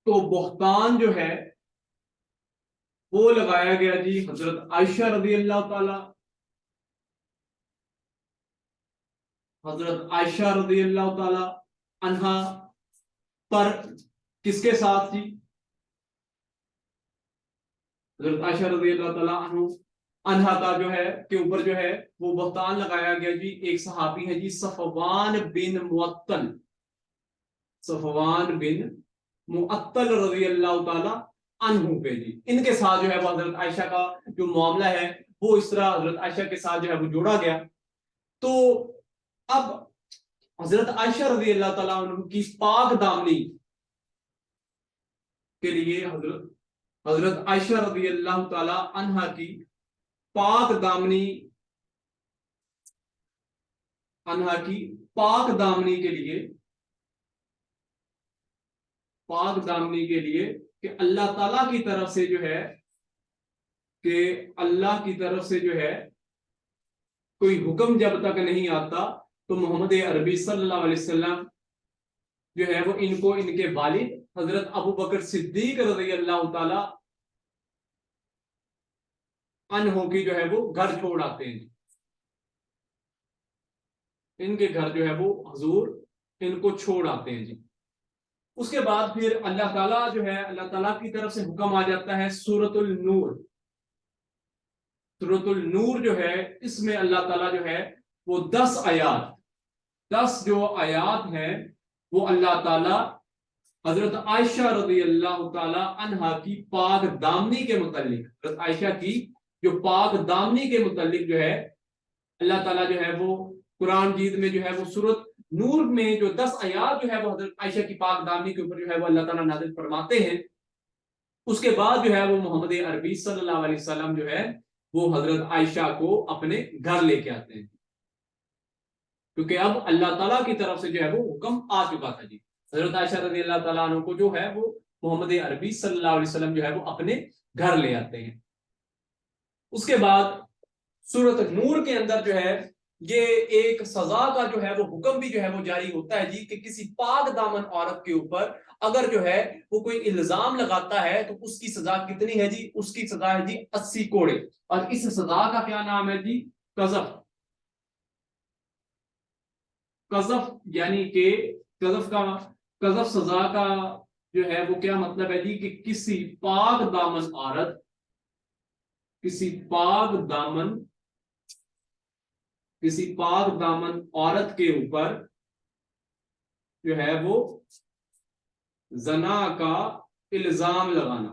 تو بہتان جو ہے وہ لگایا گیا جی حضرت عائشہ رضی اللہ تعالی، حضرت عائشہ رضی اللہ تعالی عنہا پر، کس کے ساتھ جی؟ حضرت عائشہ رضی اللہ تعالی عنہا کا جو ہے کے اوپر جو ہے وہ بہتان لگایا گیا جی، ایک صحابی ہے جی صفوان بن معطل، صفوان بن معطل رضی اللہ تعالی عنہ پہ جی، ان کے ساتھ جو ہے وہ حضرت عائشہ کا جو معاملہ ہے وہ اس طرح حضرت عائشہ کے ساتھ جو ہے وہ جوڑا گیا۔ تو اب حضرت عائشہ رضی اللہ تعالیٰ عنہ کی پاک دامنی کے لیے حضرت عائشہ رضی اللہ تعالی عنہا کی پاک دامنی کے لیے کہ اللہ تعالیٰ کی طرف سے جو ہے کوئی حکم جب تک نہیں آتا تو محمد عربی صلی اللہ علیہ وسلم جو ہے وہ ان کو ان کے والد حضرت ابو بکر صدیق رضی اللہ تعالی عنہ کی جو ہے وہ گھر چھوڑ آتے ہیں، ان کے گھر جو ہے وہ حضور ان کو چھوڑ آتے ہیں جی۔ اس کے بعد پھر اللہ تعالیٰ جو ہے اللہ تعالیٰ کی طرف سے حکم آ جاتا ہے سورۃ النور۔ سورۃ النور جو ہے اس میں اللہ تعالیٰ جو ہے وہ 10 جو آیات ہیں وہ اللہ تعالیٰ حضرت عائشہ رضی اللہ تعالی عنہا کی پاک دامنی کے متعلق، حضرت عائشہ کی جو پاک دامنی کے متعلق جو ہے اللہ تعالیٰ جو ہے وہ قرآن مجید میں جو ہے وہ سورۃ نور میں جو 10 آیات جو ہے وہ حضرت عائشہ کی پاک دامنی کے اوپر جو ہے وہ اللہ تعالیٰ نازل فرماتے ہیں۔ اس کے بعد جو ہے وہ محمد عربی صلی اللہ علیہ وسلم جو ہے وہ حضرت عائشہ کو اپنے گھر لے کے آتے ہیں، کیونکہ اب اللہ تعالیٰ کی طرف سے جو ہے وہ حکم آ چکا تھا جی۔ حضرت عائشہ رضی اللہ تعالیٰ عنہ کو جو ہے وہ محمد عربی صلی اللہ علیہ وسلم جو ہے وہ اپنے گھر لے آتے ہیں۔ اس کے بعد سورۃ نور کے اندر جو ہے یہ ایک سزا کا جو ہے وہ حکم بھی جو ہے وہ جاری ہوتا ہے جی، کہ کسی پاک دامن عورت کے اوپر اگر جو ہے وہ کوئی الزام لگاتا ہے تو اس کی سزا کتنی ہے جی؟ اس کی سزا ہے جی 80 کوڑے، اور اس سزا کا کیا نام ہے جی؟ قذف۔ قذف یعنی کہ قذف سزا کا جو ہے وہ کیا مطلب ہے جی؟ کہ کسی پاک دامن عورت کے اوپر جو ہے وہ زنا کا الزام لگانا،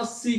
80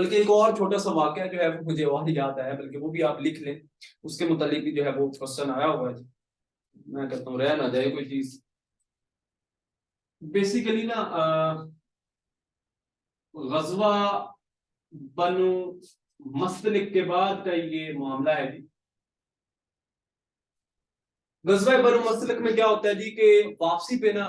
بلکہ ایک اور چھوٹا سا واقعہ جو ہے وہ مجھے اور یاد آیا، بلکہ وہ بھی آپ لکھ لیں، اس کے متعلق بھی جو ہے وہ کوشچن آیا ہوا ہے جی، میں کہتا ہوں رہ نہ جائے کوئی چیز۔ بیسیکلی نا غزوہ بنو مستلق کے بعد کا یہ معاملہ ہے جی۔ غزوہ بنو مستلق میں کیا ہوتا ہے جی کہ واپسی پہ نا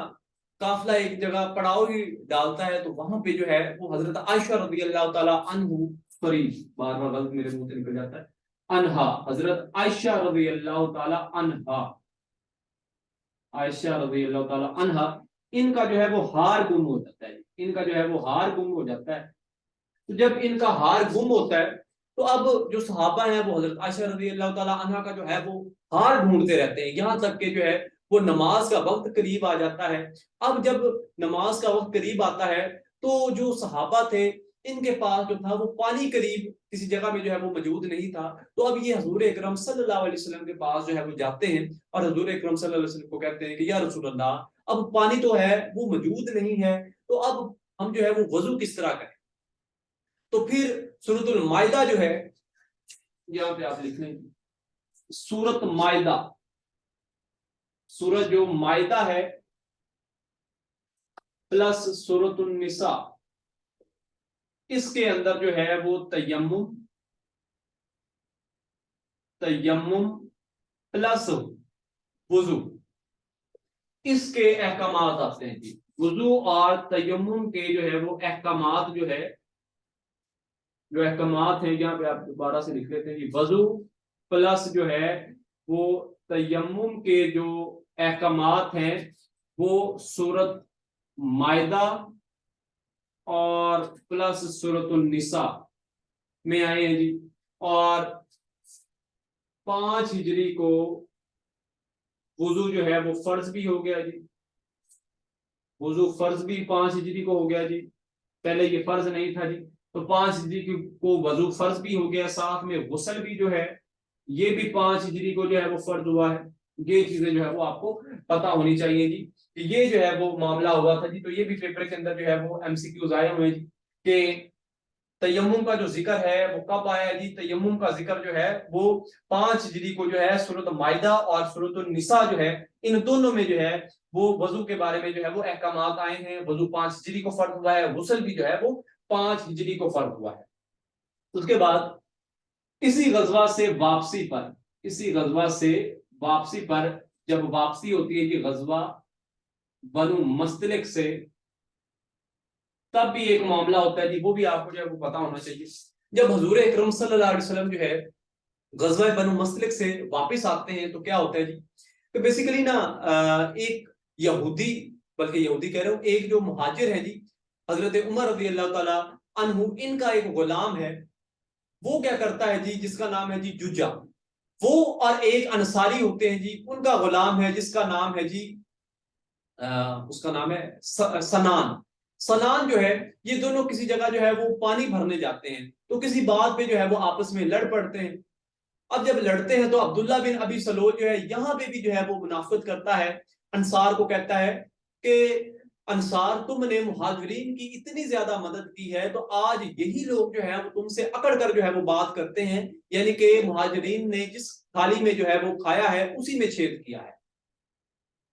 قافلہ ایک جگہ پڑاؤ ہی ڈالتا ہے، تو وہاں پہ جو ہے وہ حضرت عائشہ رضی اللہ تعالی عنہ، سوری بار بار غلط میرے منہ سے نکل جاتا ہے، انہا، حضرت عائشہ رضی اللہ تعالی عنہا، عائشہ رضی اللہ تعالی عنہا، ان کا جو ہے وہ ہار گم ہو جاتا ہے، ان کا جو ہے وہ ہار گم ہو جاتا ہے۔ تو جب ان کا ہار گم ہوتا ہے تو اب جو صحابہ ہیں وہ حضرت عائشہ رضی اللہ تعالی عنہا کا جو ہے وہ ہار ڈھونڈتے رہتے ہیں، یہاں تک کہ جو ہے وہ نماز کا وقت قریب آ جاتا ہے۔ اب جب نماز کا وقت قریب آتا ہے تو جو صحابہ تھے ان کے پاس جو تھا وہ پانی قریب کسی جگہ میں جو ہے وہ موجود نہیں تھا، تو اب یہ حضور اکرم صلی اللہ علیہ وسلم کے پاس جو ہے وہ جاتے ہیں اور حضور اکرم صلی اللہ علیہ وسلم کو کہتے ہیں کہ یا رسول اللہ، اب پانی تو ہے وہ موجود نہیں ہے، تو اب ہم جو ہے وہ وضو کس طرح کریں؟ تو پھر سورۃ المائدہ جو ہے، یہاں پہ آپ لکھ لیں سورۃ مائدہ، سورۃ جو مائدہ ہے پلس سورۃ النساء، اس کے اندر جو ہے وہ تیمم پلس وضو، اس کے احکامات آتے ہیں جی۔ وضو اور تیمم کے جو ہے وہ احکامات جو ہے، جو احکامات ہیں یہاں پہ آپ دوبارہ سے لکھ لیتے ہیں جی، وضو پلس جو ہے وہ تیمم کے جو احکامات ہیں وہ سورۃ مائدہ اور پلس سورۃ النساء میں آئے ہیں جی، اور 5 ہجری کو وضو جو ہے وہ فرض بھی ہو گیا جی، وضو فرض بھی 5 ہجری کو ہو گیا جی، پہلے یہ فرض نہیں تھا جی، تو 5 ہجری کو وضو فرض بھی ہو گیا، ساتھ میں غسل بھی جو ہے یہ بھی 5 ہجری کو جو ہے وہ فرض ہوا ہے۔ یہ چیزیں جو ہے وہ آپ کو پتا ہونی چاہیے جی کہ یہ جو ہے وہ معاملہ ہوا تھا جی۔ تو یہ بھی پیپر کے اندر جو ہے وہ MCQs آئے ہوئے جی کہ تیمم کا جو ذکر ہے وہ کب آیا جی؟ تیمم کا ذکر جو ہے وہ 5 ہجری کو جو ہے سورۃ مائدہ اور سورۃ النساء جو ہے ان دونوں میں جو ہے وہ وضو کے بارے میں جو ہے وہ احکامات آئے ہیں۔ وضو 5 ہجری کو فرض ہوا ہے، غسل بھی جو ہے وہ 5 ہجری کو فرض ہوا ہے۔ اس کے بعد اسی غزوہ سے واپسی پر جب واپسی ہوتی ہے کہ غزوہ بنو مستلق سے، تب بھی ایک معاملہ ہوتا ہے جی، وہ بھی آپ کو جو ہے وہ پتا ہونا چاہیے۔ جب حضور اکرم صلی اللہ علیہ وسلم جو ہے غزوہ بنو مستلق سے واپس آتے ہیں تو کیا ہوتا ہے جی کہ بیسیکلی نا ایک یہودی، بلکہ یہودی کہہ رہا ہوں، ایک جو مہاجر ہے جی حضرت عمر رضی اللہ تعالی عنہ، ان کا ایک غلام ہے، وہ کیا کرتا ہے جی جس کا نام ہے جی ججا، وہ اور ایک انصاری ہوتے ہیں جی، ان کا غلام ہے جس کا نام ہے جی اس کا نام ہے سنان جو ہے، یہ دونوں کسی جگہ جو ہے وہ پانی بھرنے جاتے ہیں، تو کسی بات پہ جو ہے وہ آپس میں لڑ پڑتے ہیں۔ اب جب لڑتے ہیں تو عبداللہ بن ابی سلول جو ہے یہاں پہ بھی جو ہے وہ منافقت کرتا ہے، انصار کو کہتا ہے کہ انصار تم نے مہاجرین کی اتنی زیادہ مدد کی ہے، تو آج یہی لوگ جو ہے وہ تم سے اکڑ کر جو ہے وہ بات کرتے ہیں، یعنی کہ مہاجرین نے جس تھالی میں جو ہے وہ کھایا ہے اسی میں چھید کیا ہے۔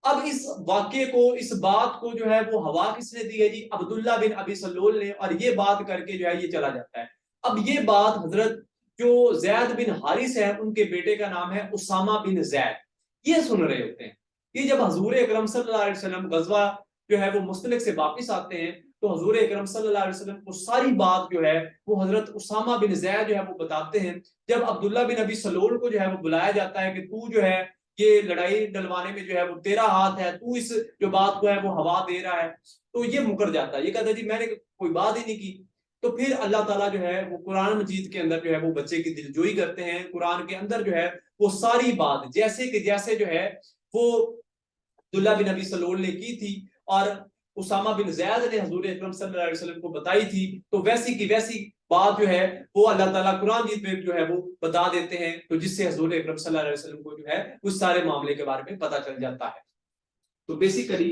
اب اس واقعے کو، اس بات کو جو ہے وہ ہوا کس نے دی ہے جی؟ عبداللہ بن ابی سلول نے، اور یہ بات کر کے جو ہے یہ چلا جاتا ہے۔ اب یہ بات حضرت جو زید بن حارث ہے ان کے بیٹے کا نام ہے اسامہ بن زید، یہ سن رہے ہوتے ہیں۔ یہ جب حضور اکرم صلی اللہ علیہ وسلم غزوہ جو ہے وہ مستلق سے واپس آتے ہیں تو حضور اکرم صلی اللہ علیہ وسلم کو ساری بات جو ہے وہ حضرت اسامہ بن زید جو ہے وہ بتاتے ہیں۔ جب عبداللہ بن ابی سلول کو جو ہے وہ بلایا جاتا ہے کہ تو جو ہے یہ لڑائی ڈلوانے میں جو ہے وہ تیرا ہاتھ ہے، تو اس جو بات کو ہے وہ ہوا دے رہا ہے، تو یہ مکر جاتا ہے، یہ کہتا ہے جی میں نے کوئی بات ہی نہیں کی۔ تو پھر اللہ تعالیٰ جو ہے وہ قرآن مجید کے اندر جو ہے وہ بچے کی دلجوئی کرتے ہیں، قرآن کے اندر جو ہے وہ ساری بات جیسے کہ جیسے جو ہے وہ عبداللہ بن ابی سلول نے کی تھی اور اسامہ بن زید نے حضور اکرم صلی اللہ علیہ وسلم کو بتائی تھی، تو ویسی کی ویسی بات جو ہے وہ اللہ تعالیٰ قرآن مجید میں جو ہے وہ بتا دیتے ہیں، تو جس سے حضور اکرم صلی اللہ علیہ وسلم کو جو ہے اس سارے معاملے کے بارے میں پتہ چل جاتا ہے۔ تو بیسیکلی